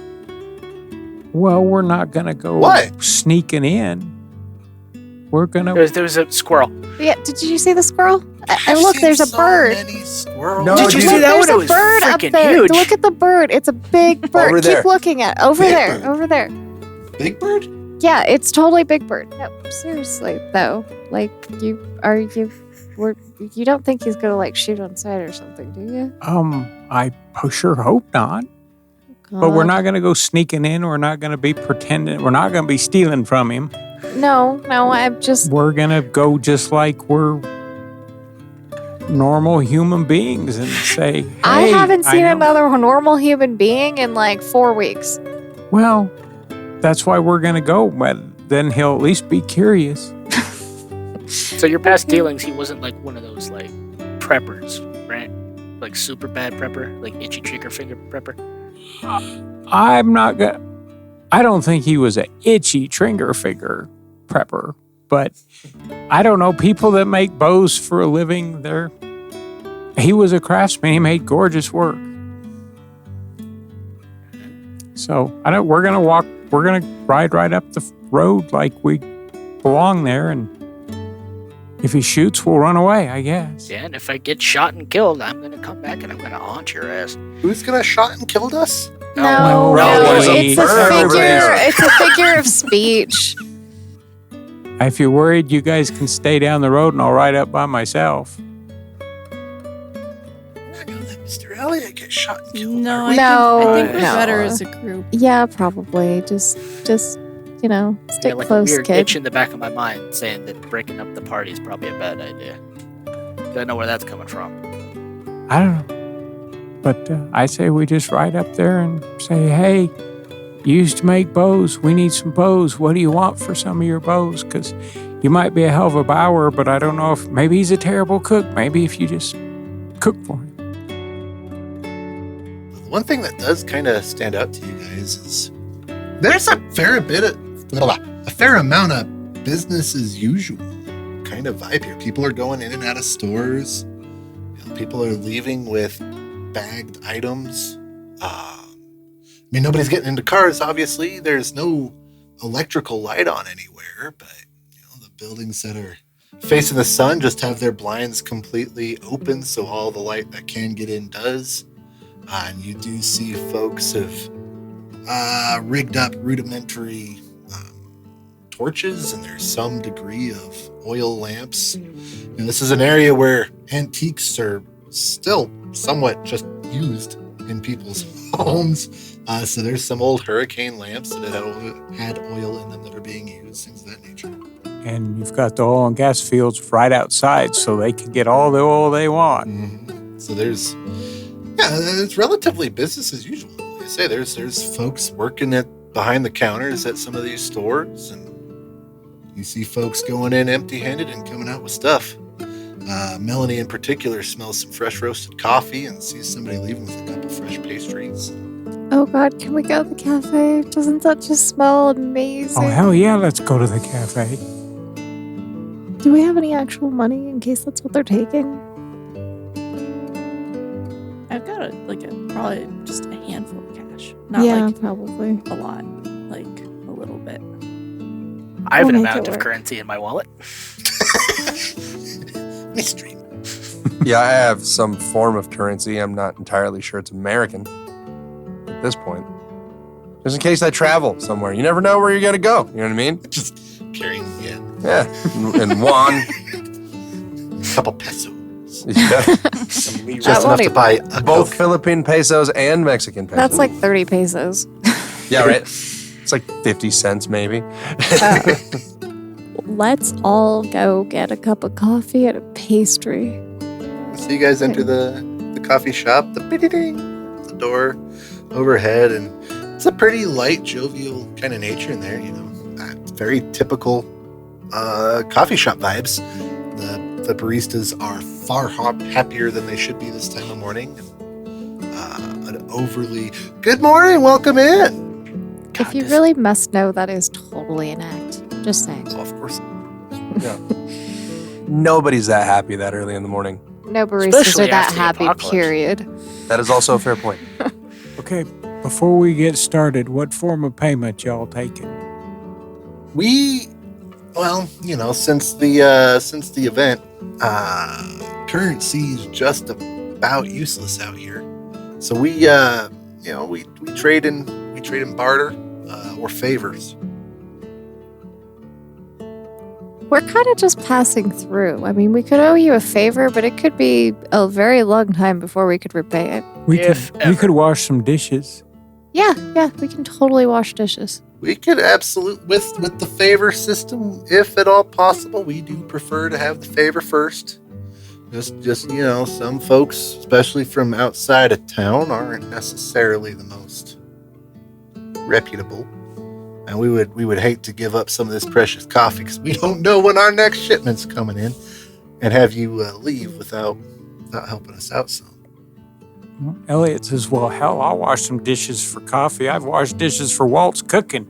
Well, we're not gonna go What? sneaking in. We're gonna. There was a squirrel. Yeah. Did you see the squirrel? And I've look, seen there's a so bird. many squirrels. No, Did you dude. see that There's one? It a was bird up freaking there. huge. Look at the bird. It's a big bird. Over there. Keep looking at it. Over Big there. bird. Over there. Big bird? Yeah, it's totally Big Bird. No, seriously though. Like, you don't think he's gonna like shoot on sight or something, do you? I sure hope not. But we're not gonna go sneaking in. We're not gonna be pretending. We're not gonna be stealing from him. No, I'm just. We're gonna go just like we're normal human beings and say, hey, I haven't seen know- another normal human being in like 4 weeks. Well, that's why we're gonna go. But then he'll at least be curious. So your past dealings, he wasn't like one of those like preppers, right? Like super bad prepper, like itchy trigger finger prepper. I'm not gonna. I don't think he was an itchy trigger finger prepper, but I don't know people that make bows for a living. He was a craftsman. He made gorgeous work. So I don't. We're gonna walk. We're gonna ride right up the road like we belong there, and if he shoots, we'll run away. I guess. Yeah, and if I get shot and killed, I'm gonna come back and I'm gonna haunt your ass. Who's gonna shot and killed us? No, no, it's a everybody's- figure. It's a figure of speech. If you're worried, you guys can stay down the road, and I'll ride up by myself. We're not gonna let Mr. Elliot get shot and killed. No, are we? I think we're No. better as a group. Yeah, probably. Just I stick got like close, a weird kid. itch in the back of my mind saying that breaking up the party is probably a bad idea. Don't know where that's coming from. I don't know. But I say we just ride up there and say, hey, you used to make bows. We need some bows. What do you want for some of your bows? Because you might be a hell of a bower, but I don't know if maybe he's a terrible cook. Maybe if you just cook for him. The one thing that does kind of stand out to you guys is there's a fair amount of business as usual kind of vibe here. People are going in and out of stores. People are leaving with bagged items. Nobody's getting into cars, obviously. There's no electrical light on anywhere, but the buildings that are facing the sun just have their blinds completely open, so all the light that can get in does. And you do see folks have rigged up rudimentary torches, and there's some degree of oil lamps. And this is an area where antiques are still somewhat just used in people's homes. So there's some old hurricane lamps that had oil in them that are being used, things of that nature. And you've got the oil and gas fields right outside so they can get all the oil they want. Mm-hmm. So it's relatively business as usual. Like I say, there's folks working at behind the counters at some of these stores, and you see folks going in empty-handed and coming out with stuff. Melanie in particular smells some fresh roasted coffee and sees somebody leaving with a couple fresh pastries. Oh God, can we go to the cafe? Doesn't that just smell amazing? Oh, hell yeah, let's go to the cafe. Do we have any actual money in case that's what they're taking? I've got probably just a handful of cash. Not probably. a lot, like a little bit. I have We'll an make it amount of work. currency in my wallet. Mystery. Yeah, I have some form of currency. I'm not entirely sure it's American at this point. Just in case I travel somewhere. You never know where you're going to go. You know what I mean? Just carrying in Yeah. And Juan. a couple pesos. Yeah. Just That enough won't to even- buy a Both Coke. Philippine pesos and Mexican pesos. That's like 30 pesos. Yeah, right. It's like 50 cents maybe. Let's all go get a cup of coffee and a pastry. So you guys enter the coffee shop, the ding, the door overhead, and it's a pretty light, jovial kind of nature in there, you know. Very typical coffee shop vibes. The baristas are far happier than they should be this time of morning. An overly, good morning, welcome in. If you really must know, that is totally an act. Just saying. Oh, of course. Nobody's that happy that early in the morning. No baristas Especially are that after the happy, apocalypse. period. That is also a fair point. Okay, before we get started, what form of payment y'all taking? Well, you know, since the event, currency is just about useless out here. So we trade in barter or favors. We're kind of just passing through. I mean, we could owe you a favor, but it could be a very long time before we could repay it. We If could ever. wash some dishes. Yeah, we can totally wash dishes. We could absolutely with the favor system, if at all possible. We do prefer to have the favor first. Just you know, some folks, especially from outside of town, aren't necessarily the most reputable, and we would hate to give up some of this precious coffee because we don't know when our next shipment's coming in, and have you leave without helping us out some. Elliot says, well, hell, I'll wash some dishes for coffee. I've washed dishes for Walt's cooking.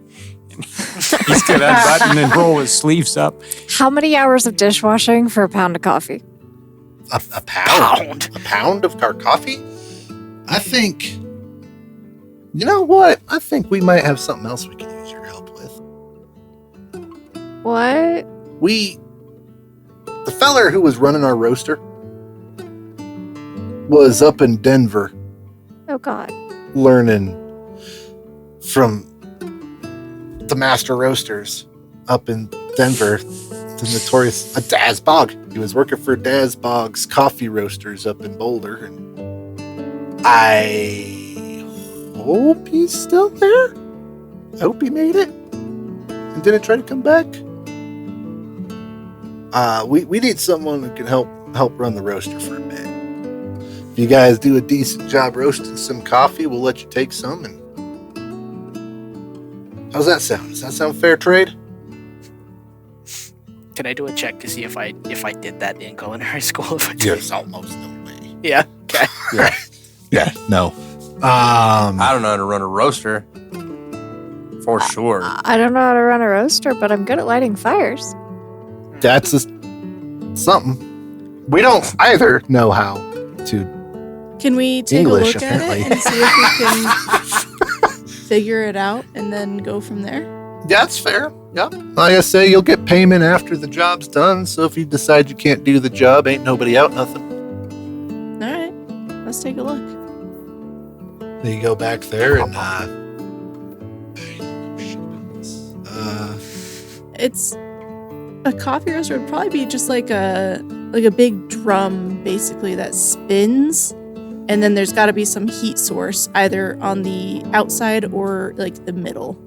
And he's going to unbutton and roll his sleeves up. How many hours of dishwashing for a pound of coffee? A pound? A pound of our coffee? I think. You know what? I think we might have something else we can use your help with. What? The feller who was running our roaster was up in Denver Oh God. learning from the master roasters up in Denver, the notorious Daz Bog. He was working for Daz Bog's coffee roasters up in Boulder, and I hope he's still there. I hope he made it and didn't try to come back. We need someone who can help run the roaster for a bit. If you guys do a decent job roasting some coffee, we'll let you take some. And how's that sound? Does that sound fair trade? Can I do a check to see if I did that in culinary school? If I did? Yes, almost no way. Yeah. Okay. Yeah, no. I don't know how to run a roaster. For sure. I don't know how to run a roaster, but I'm good at lighting fires. That's something. We don't either know how to. Can we take English, a look apparently. at it and see if we can figure it out and then go from there? That's fair. Yeah. Like I say, you'll get payment after the job's done. So if you decide you can't do the job, ain't nobody out nothing. All right, let's take a look. Then you go back there and It's a coffee roaster would probably be just like a big drum basically that spins, and then there's got to be some heat source either on the outside or like the middle.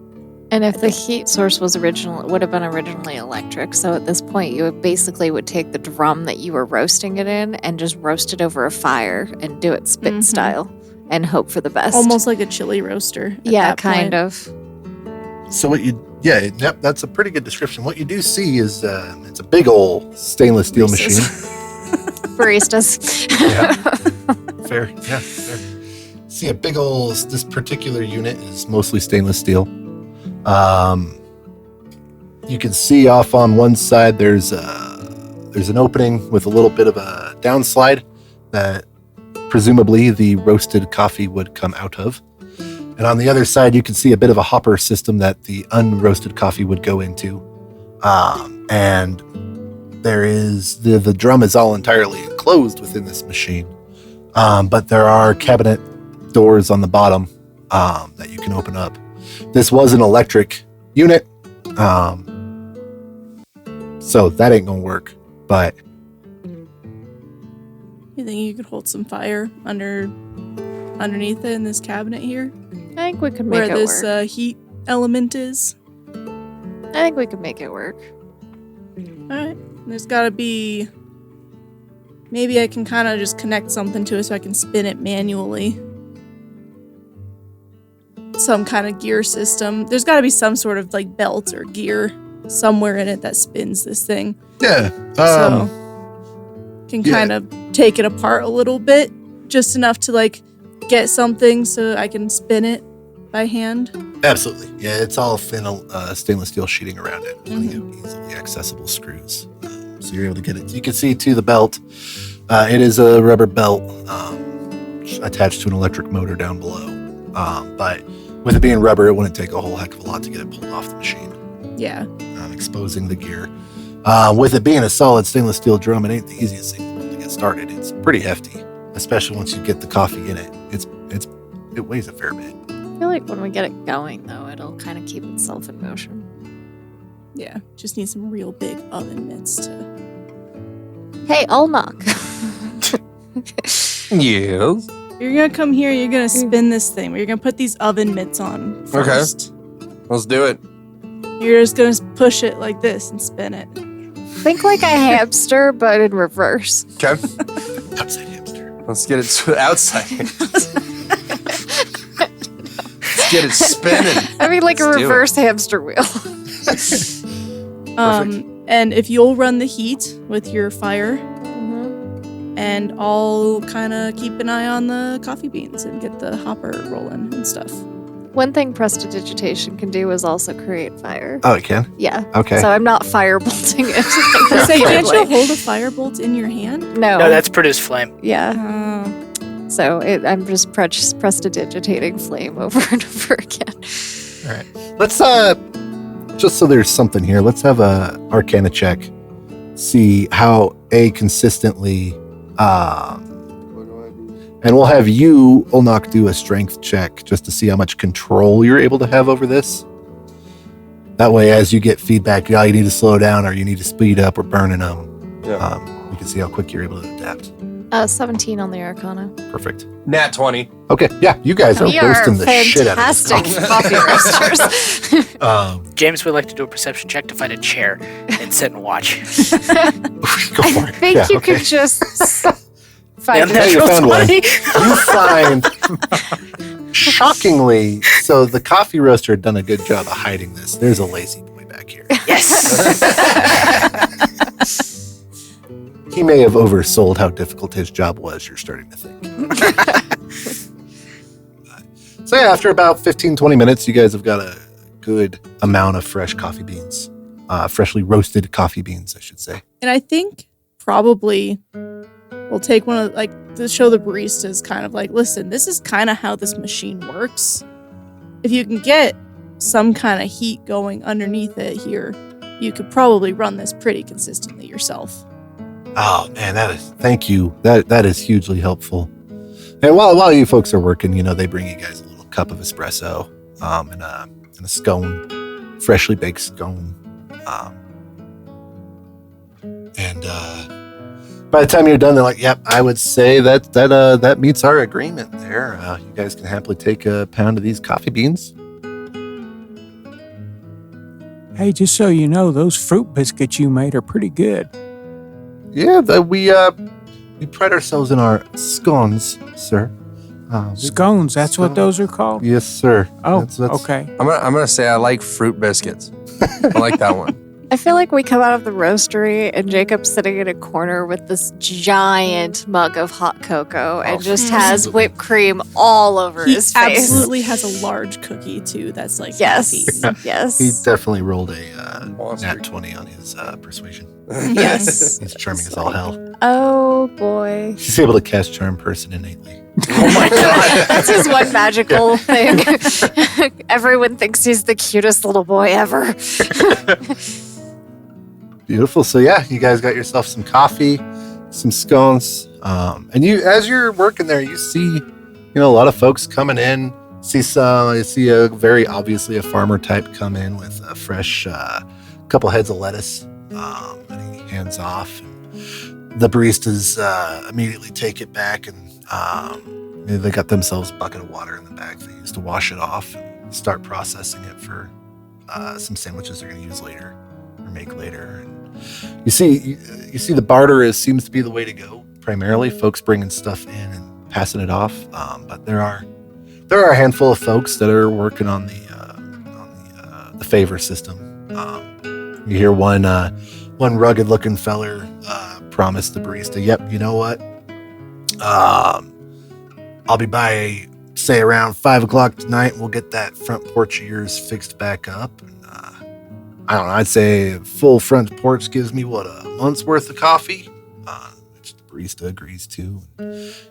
And if the heat source was it would have been originally electric. So at this point, you would take the drum that you were roasting it in and just roast it over a fire and do it spit Mhm. style and hope for the best. Almost like a chili roaster. At Yeah, that kind point. of. So yep, that's a pretty good description. What you do see is it's a big old stainless steel machine. Baristas. Yeah. Fair. Yeah, fair. See a big old, this particular unit is mostly stainless steel. You can see off on one side there's an opening with a little bit of a downslide that presumably the roasted coffee would come out of. And on the other side, you can see a bit of a hopper system that the unroasted coffee would go into. And there is the drum is all entirely enclosed within this machine. But there are cabinet doors on the bottom that you can open up. This was an electric unit. So that ain't gonna work. But You think you could hold some fire underneath it in this cabinet here? I think we could make Where it this work. heat element is? I think we could make it work. Alright. There's gotta be... Maybe I can kind of just connect something to it so I can spin it manually. Some kind of gear system. There's gotta be some sort of like belt or gear somewhere in it that spins this thing. yeah, So can kind of take it apart a little bit, just enough to like get something so I can spin it by hand. absolutely. Yeah, it's all thin stainless steel sheeting around it. Plenty of easily accessible screws. So you're able to get it. You can see to the belt. It is a rubber belt attached to an electric motor down below. But with it being rubber, it wouldn't take a whole heck of a lot to get it pulled off the machine, Yeah. exposing the gear. With it being a solid stainless steel drum, it ain't the easiest thing to get started. It's pretty hefty, especially once you get the coffee in it. It weighs a fair bit. I feel like when we get it going, though, it'll kind of keep itself in motion. Yeah. Just need some real big oven mitts to... Hey, I'll knock. Yes. You're gonna come here, you're gonna spin this thing. You're gonna put these oven mitts on first. Let's do it. You're just gonna push it like this and spin it. Think like a hamster, but in reverse. Okay. Outside hamster. Let's get it outside. Let's get it spinning. I mean, like a Let's do it. reverse hamster wheel. And if you'll run the heat with your fire, Mhm. and I'll kind of keep an eye on the coffee beans and get the hopper rolling and stuff. One thing prestidigitation can do is also create fire. Oh, it can? Yeah. Okay. So I'm not firebolting it. Say, can't you Like- hold a firebolt in your hand? No. No, that's produce flame. Yeah. So I'm just prestidigitating flame over and over again. All right. Let's just so there's something here. Let's have a Arcana check. See how consistently. And we'll have you, Ulnok, do a strength check just to see how much control you're able to have over this. That way, as you get feedback, you need to slow down or you need to speed up or burning them. Yeah. We can see how quick you're able to adapt. 17 on the Arcana. Perfect. Nat 20. Okay, yeah, you guys are We are roasting the shit out of this. fantastic coffee roasters. James would like to do a perception check to find a chair and sit and watch. Go for I it. think Yeah, you okay. could just find And it. Yeah, you natural found one. 20. You find, shockingly, so the coffee roaster had done a good job of hiding this. There's a lazy boy back here. Yes. He may have oversold how difficult his job was, you're starting to think. So yeah, after about 15, 20 minutes, you guys have got a good amount of fresh coffee beans. Freshly roasted coffee beans, I should say. And I think probably we'll take one of to show the baristas kind of like, listen, this is kind of how this machine works. If you can get some kind of heat going underneath it here, you could probably run this pretty consistently yourself. Oh man, thank you. That is hugely helpful. And while you folks are working, they bring you guys a little cup of espresso, and a scone, freshly baked scone. And by the time you're done, they're like, "Yep, I would say that meets our agreement there. You guys can happily take a pound of these coffee beans." Hey, just so you know, those fruit biscuits you made are pretty good. Yeah, we pride ourselves in our scones, sir. Scones, that's what those are called? Yes, sir. Oh, That's- okay. I'm gonna say I like fruit biscuits. I like that one. I feel like we come out of the roastery and Jacob's sitting in a corner with this giant mug of hot cocoa and just has whipped cream all over He his face. absolutely has a large cookie too. That's like Yes. half-eaten. Yes. He definitely rolled a Monster. nat 20 on his persuasion. Yes. He's charming as all hell. Oh boy. He's able to cast charm person innately. Oh my god. That's his one magical thing. Everyone thinks he's the cutest little boy ever. Beautiful. So yeah, you guys got yourself some coffee, some scones, and you, as you're working there, you see, a lot of folks coming in. You see a very obviously a farmer type come in with a fresh couple heads of lettuce, and he hands off. And the baristas immediately take it back, and they got themselves a bucket of water in the back they use to wash it off and start processing it for some sandwiches they're going to use later or make later. And you see the barter seems to be the way to go. Primarily, folks bringing stuff in and passing it off, but there are a handful of folks that are working on the favor system. You hear one rugged looking feller promise the barista, "Yep, you know what? I'll be by, say, around 5 o'clock tonight. And we'll get that front porch of yours fixed back up." And I don't know. I'd say a full front porch gives me a month's worth of coffee, which the barista agrees to.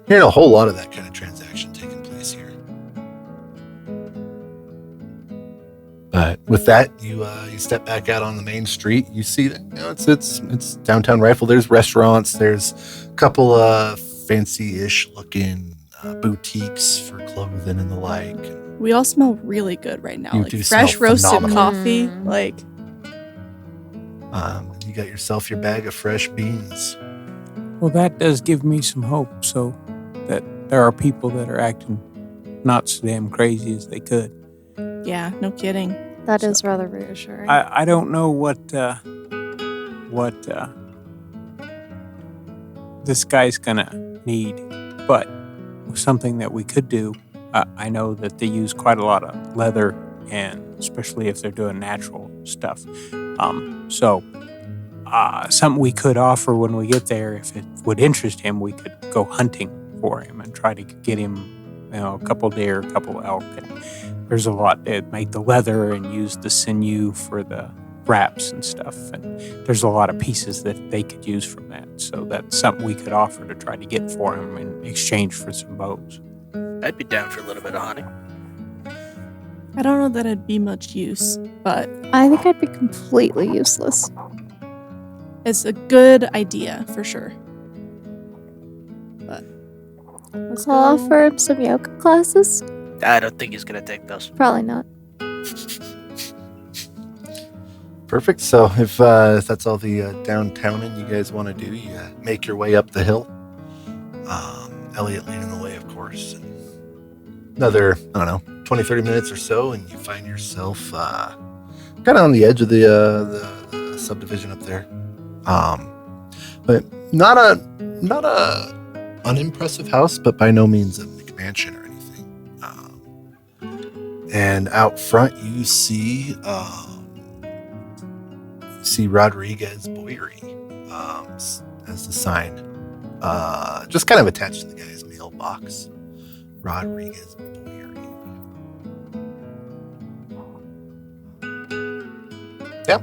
Hearing a whole lot of that kind of transaction taking place here. But with that, you step back out on the main street. You see that it's downtown Rifle. There's restaurants. There's a couple of fancy-ish looking boutiques for clothing and the like. We all smell really good right now. You Like do fresh smell roasted phenomenal. coffee. Mm. Like You got yourself your bag of fresh beans. Well, that does give me some hope, so that there are people that are acting not so damn crazy as they could. yeah, no kidding. That is rather reassuring. I don't know what this guy's gonna need, but something that we could do. I know that they use quite a lot of leather, and especially if they're doing natural stuff. Something we could offer when we get there, if it would interest him, we could go hunting for him and try to get him, a couple deer, a couple elk. And there's a lot. They'd make the leather and use the sinew for the wraps and stuff. And there's a lot of pieces that they could use from that. So that's something we could offer to try to get for him in exchange for some bows. I'd be down for a little bit of hunting. I don't know that it'd be much use, but I think I'd be completely useless. it's a good idea for sure. But let's I'll go. offer him some yoga classes. I don't think he's gonna take those. Probably not. Perfect. So if that's all the downtowning you guys want to do, you make your way up the hill. Elliot leading the way, of course. And another, 20, 30 minutes or so, and you find yourself kind of on the edge of the subdivision up there. But not a unimpressive house, but by no means a McMansion or anything. And out front, you see Rodriguez Boyery as the sign, just kind of attached to the guy's mailbox. Rodriguez Boyery. Yep.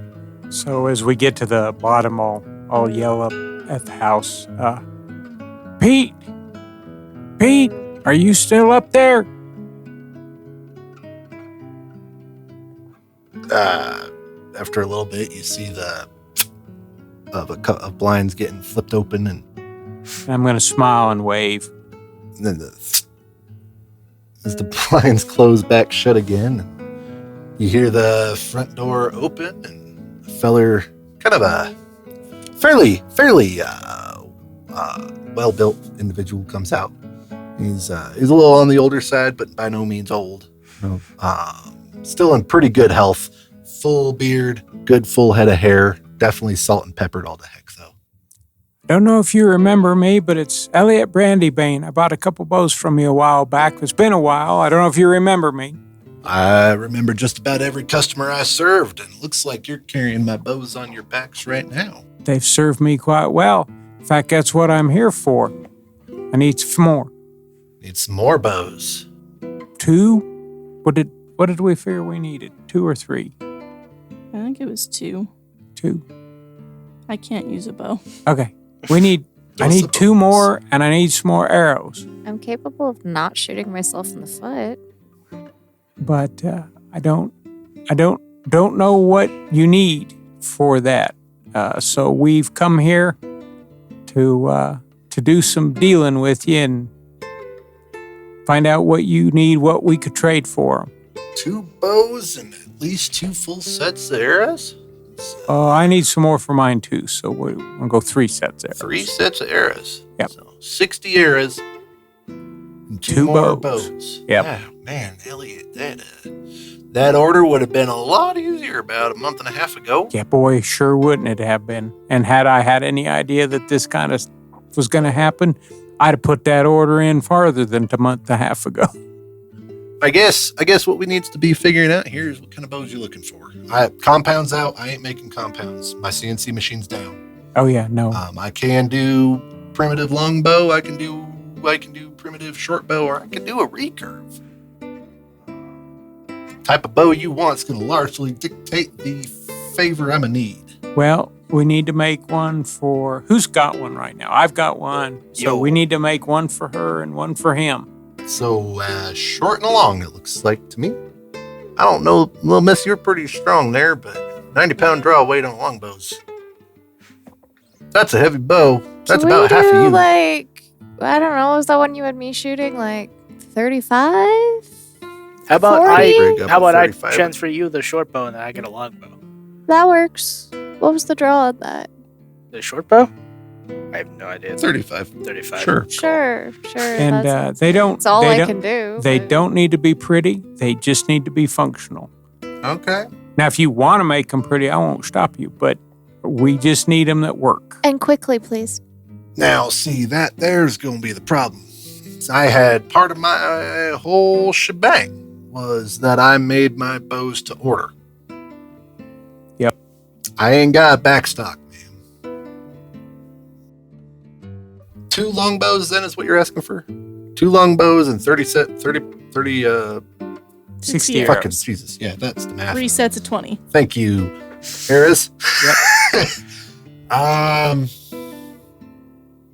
So as we get to the bottom, I'll yell up at the house, Pete, are you still up there? After a little bit, you see of blinds getting flipped open, and I'm going to smile and wave. then as the blinds close back shut again, you hear the front door open, and a feller, kind of a fairly well-built individual comes out. He's a little on the older side, but by no means old. Still in pretty good health. Full beard, good full head of hair. Definitely salt and peppered all the heck, though. Don't know if you remember me, but it's Elliot Brandybane. I bought a couple bows from you a while back. It's been a while. I don't know if you remember me. I remember just about every customer I served, and it looks like you're carrying my bows on your backs right now. They've served me quite well. In fact, that's what I'm here for. I need some more. Need some more bows. 2? What did we figure we needed? 2 or 3? I think it was 2. 2. I can't use a bow. Okay. I need 2 more, and I need some more arrows. I'm capable of not shooting myself in the foot. But I don't know what you need for that. So we've come here to do some dealing with you and find out what you need, what we could trade for them. 2 bows and at least 2 full sets of arrows? I need some more for mine too, so we'll go 3 sets there. 3 sets of arrows. Yep. So 60 arrows and 2 2 more bows. bows. Yep. Oh, man, Elliot, that order would have been a lot easier about a month and a half ago. Yeah, boy, sure wouldn't it have been. And had I had any idea that this kind of was going to happen, I'd have put that order in farther than a month and a half ago. I guess what we need to be figuring out here is what kind of bows you're looking for. Compounds out. I ain't making compounds. My CNC machine's down. Oh yeah, no. I can do primitive longbow. I can do primitive short bow, or I can do a recurve. Type of bow you want is going to largely dictate the favor I'm gonna need. Well, we need to make one for... Who's got one right now? I've got one. So we need to make one for her and one for him. So, short and long, it looks like to me. I don't know, little miss, you're pretty strong there, but 90-pound draw weight on longbows. That's a heavy bow. That's about half of you. Like, I don't know, is that one you had me shooting, like, 35? How about 40? I 35. transfer you the short bow and then I get a long bow? That works. What was the draw on that? The short bow? I have no idea. 35. 35. Sure. Sure. And that's, they don't... that's all they I don't- can do. They but- don't need to be pretty. They just need to be functional. Okay. Now, if you want to make them pretty, I won't stop you, but we just need them that work. And quickly, please. Now, see, that there's going to be the problem. I had part of my whole shebang was that I made my bows to order. Yep. I ain't got a backstock, man. 2 longbows then is what you're asking for? 2 longbows and 30 60 arrows. fucking Jesus. Yeah, that's the math. 3 sets of 20. Thank you, Harris. Yep.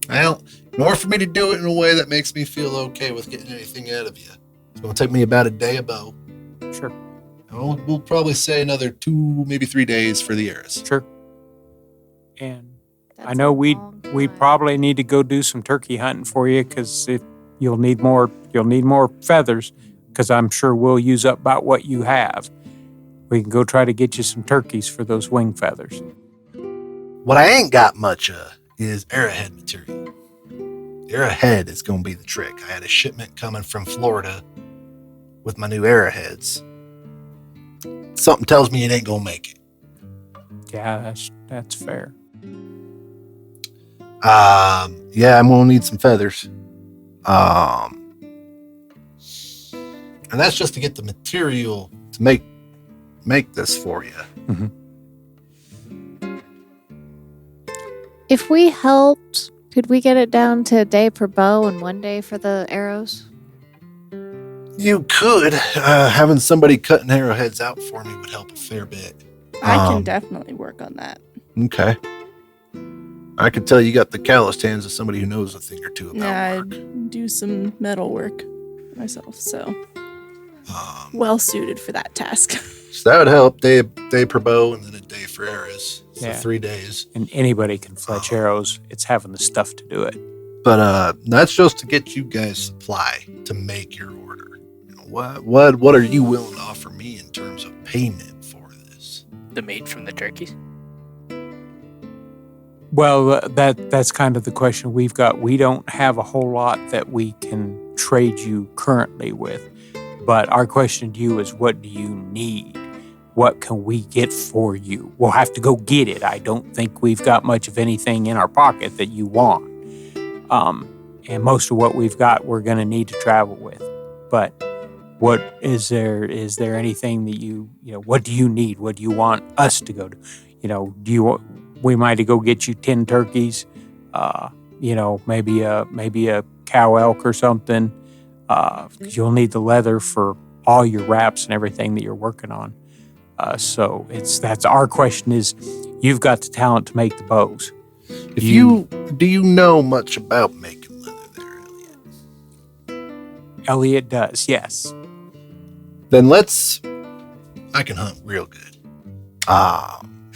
Well, in order for me to do it in a way that makes me feel okay with getting anything out of you, it's going to take me about a day a bow. Sure. And we'll probably say another 2, maybe 3 days for the arrows. Sure. And That's I know a we long we time. probably need to go do some turkey hunting for you because you'll need more feathers because I'm sure we'll use up about what you have. We can go try to get you some turkeys for those wing feathers. What I ain't got much of is arrowhead material. Arrowhead is going to be the trick. I had a shipment coming from Florida with my new arrowheads. Something tells me it ain't going to make it. Yeah, that's fair. Yeah, I'm gonna need some feathers. And that's just to get the material to make this for you. If we helped, could we get it down to a day per bow and 1 day for the arrows? You could. Having somebody cutting arrowheads out for me would help a fair bit. I can definitely work on that. Okay. I can tell you got the calloused hands of somebody who knows a thing or two about Yeah, I work. do some metal work myself, so Um, well suited for that task. so that would help. Day per bow and then a day for arrows. So Yeah. 3 days. And anybody can fletch arrows. It's having the stuff to do it. But that's just to get you guys supply to make your order. You know, what are you willing to offer me in terms of payment for this? The meat from the turkeys? Well, that's kind of the question we've got. We don't have a whole lot that we can trade you currently with. But our question to you is, what do you need? what can we get for you? We'll have to go get it. I don't think we've got much of anything in our pocket that you want. And most of what we've got, we're going to need to travel with. But what is there anything that what do you need? What do you want us to go to? We might go get you 10 turkeys, maybe a cow elk or something, because you'll need the leather for all your wraps and everything that you're working on. So that's our question is, you've got the talent to make the bows. Do you know much about making leather there, Elliot? Elliot does, yes. Then I can hunt real good.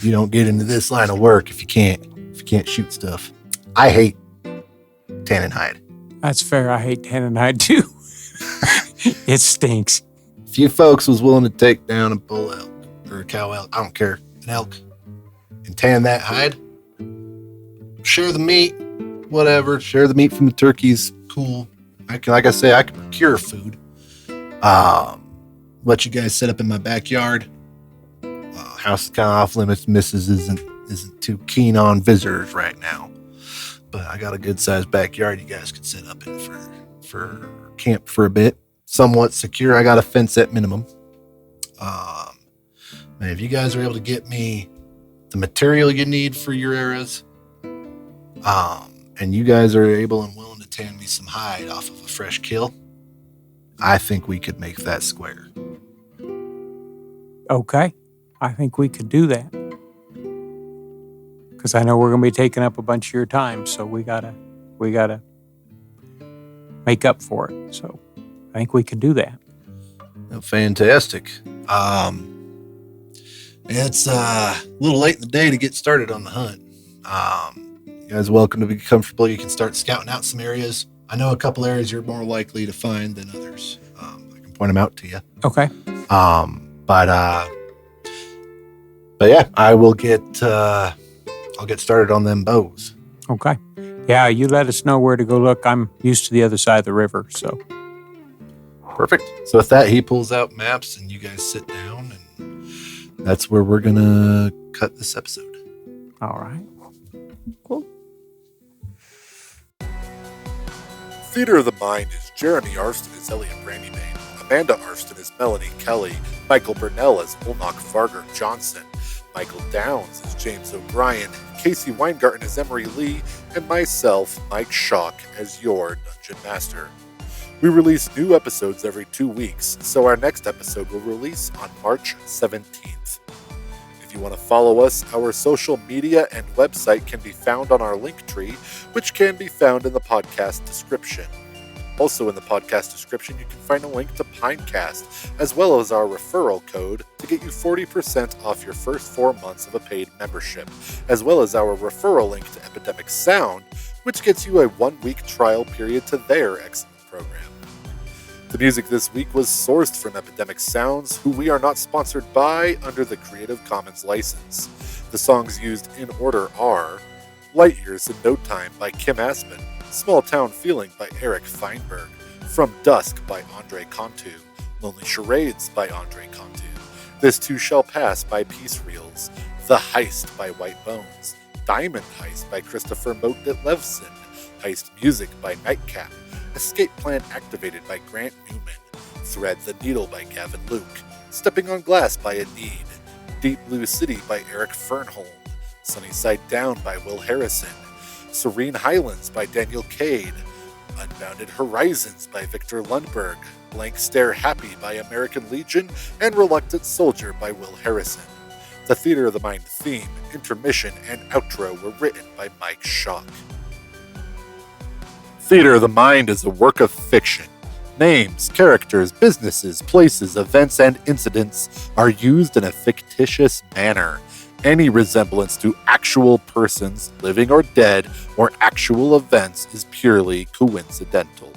You don't get into this line of work if you can't shoot stuff. I hate tan and hide. That's fair. I hate tan and hide too. It stinks. If you folks was willing to take down a bull elk or a cow elk, I don't care, an elk, and tan that hide, share the meat, whatever. Share the meat from the turkeys, cool. I can procure food. Let you guys set up in my backyard. House is kind of off limits. Mrs. isn't too keen on visitors right now, but I got a good sized backyard you guys could set up in for camp for a bit. Somewhat secure. I got a fence at minimum. And if you guys are able to get me the material you need for your arrows, and you guys are able and willing to tan me some hide off of a fresh kill, I think we could make that square. Okay. I think we could do that. Because I know we're going to be taking up a bunch of your time, so we gotta make up for it. So I think we could do that. Fantastic. It's a little late in the day to get started on the hunt. You guys are welcome to be comfortable. You can start scouting out some areas. I know a couple areas you're more likely to find than others. I can point them out to you. Okay. But yeah, I'll get started on them bows. Okay. Yeah, you let us know where to go look. I'm used to the other side of the river, so. Perfect. So with that, he pulls out maps and you guys sit down, and that's where we're going to cut this episode. All right. Cool. Theater of the Mind is Jeremy Arston as Elliot Brandybane, Amanda Arston as Melanie Kelly, Michael Burnell as Ulnock Farger Johnson, Michael Downs as James O'Brien, Casey Weingarten as Emery Lee, and myself, Mike Schock, as your Dungeon Master. We release new episodes every 2 weeks, so our next episode will release on March 17th. If you want to follow us, our social media and website can be found on our link tree, which can be found in the podcast description. Also in the podcast description, you can find a link to Pinecast, as well as our referral code to get you 40% off your first 4 months of a paid membership, as well as our referral link to Epidemic Sound, which gets you a 1-week trial period to their excellent program. The music this week was sourced from Epidemic Sounds, who we are not sponsored by under the Creative Commons license. The songs used in order are Light Years in No Time by Kim Aspen, Small Town Feeling by Eric Feinberg, From Dusk by Andre Cantu, Lonely Charades by Andre Cantu, This Too Shall Pass by Peace Reels, The Heist by White Bones, Diamond Heist by Christopher Motet-Levson, Heist Music by Nightcap, Escape Plan Activated by Grant Newman, Thread the Needle by Gavin Luke, Stepping on Glass by Anid, Deep Blue City by Eric Fernholm, Sunny Side Down by Will Harrison, Serene Highlands by Daniel Cade, Unbounded Horizons by Victor Lundberg, Blank Stare Happy by American Legion, and Reluctant Soldier by Will Harrison. The Theater of the Mind theme, intermission, and outro were written by Mike Schock. Theater of the Mind is a work of fiction. Names, characters, businesses, places, events, and incidents are used in a fictitious manner. Any resemblance to actual persons, living or dead, or actual events is purely coincidental.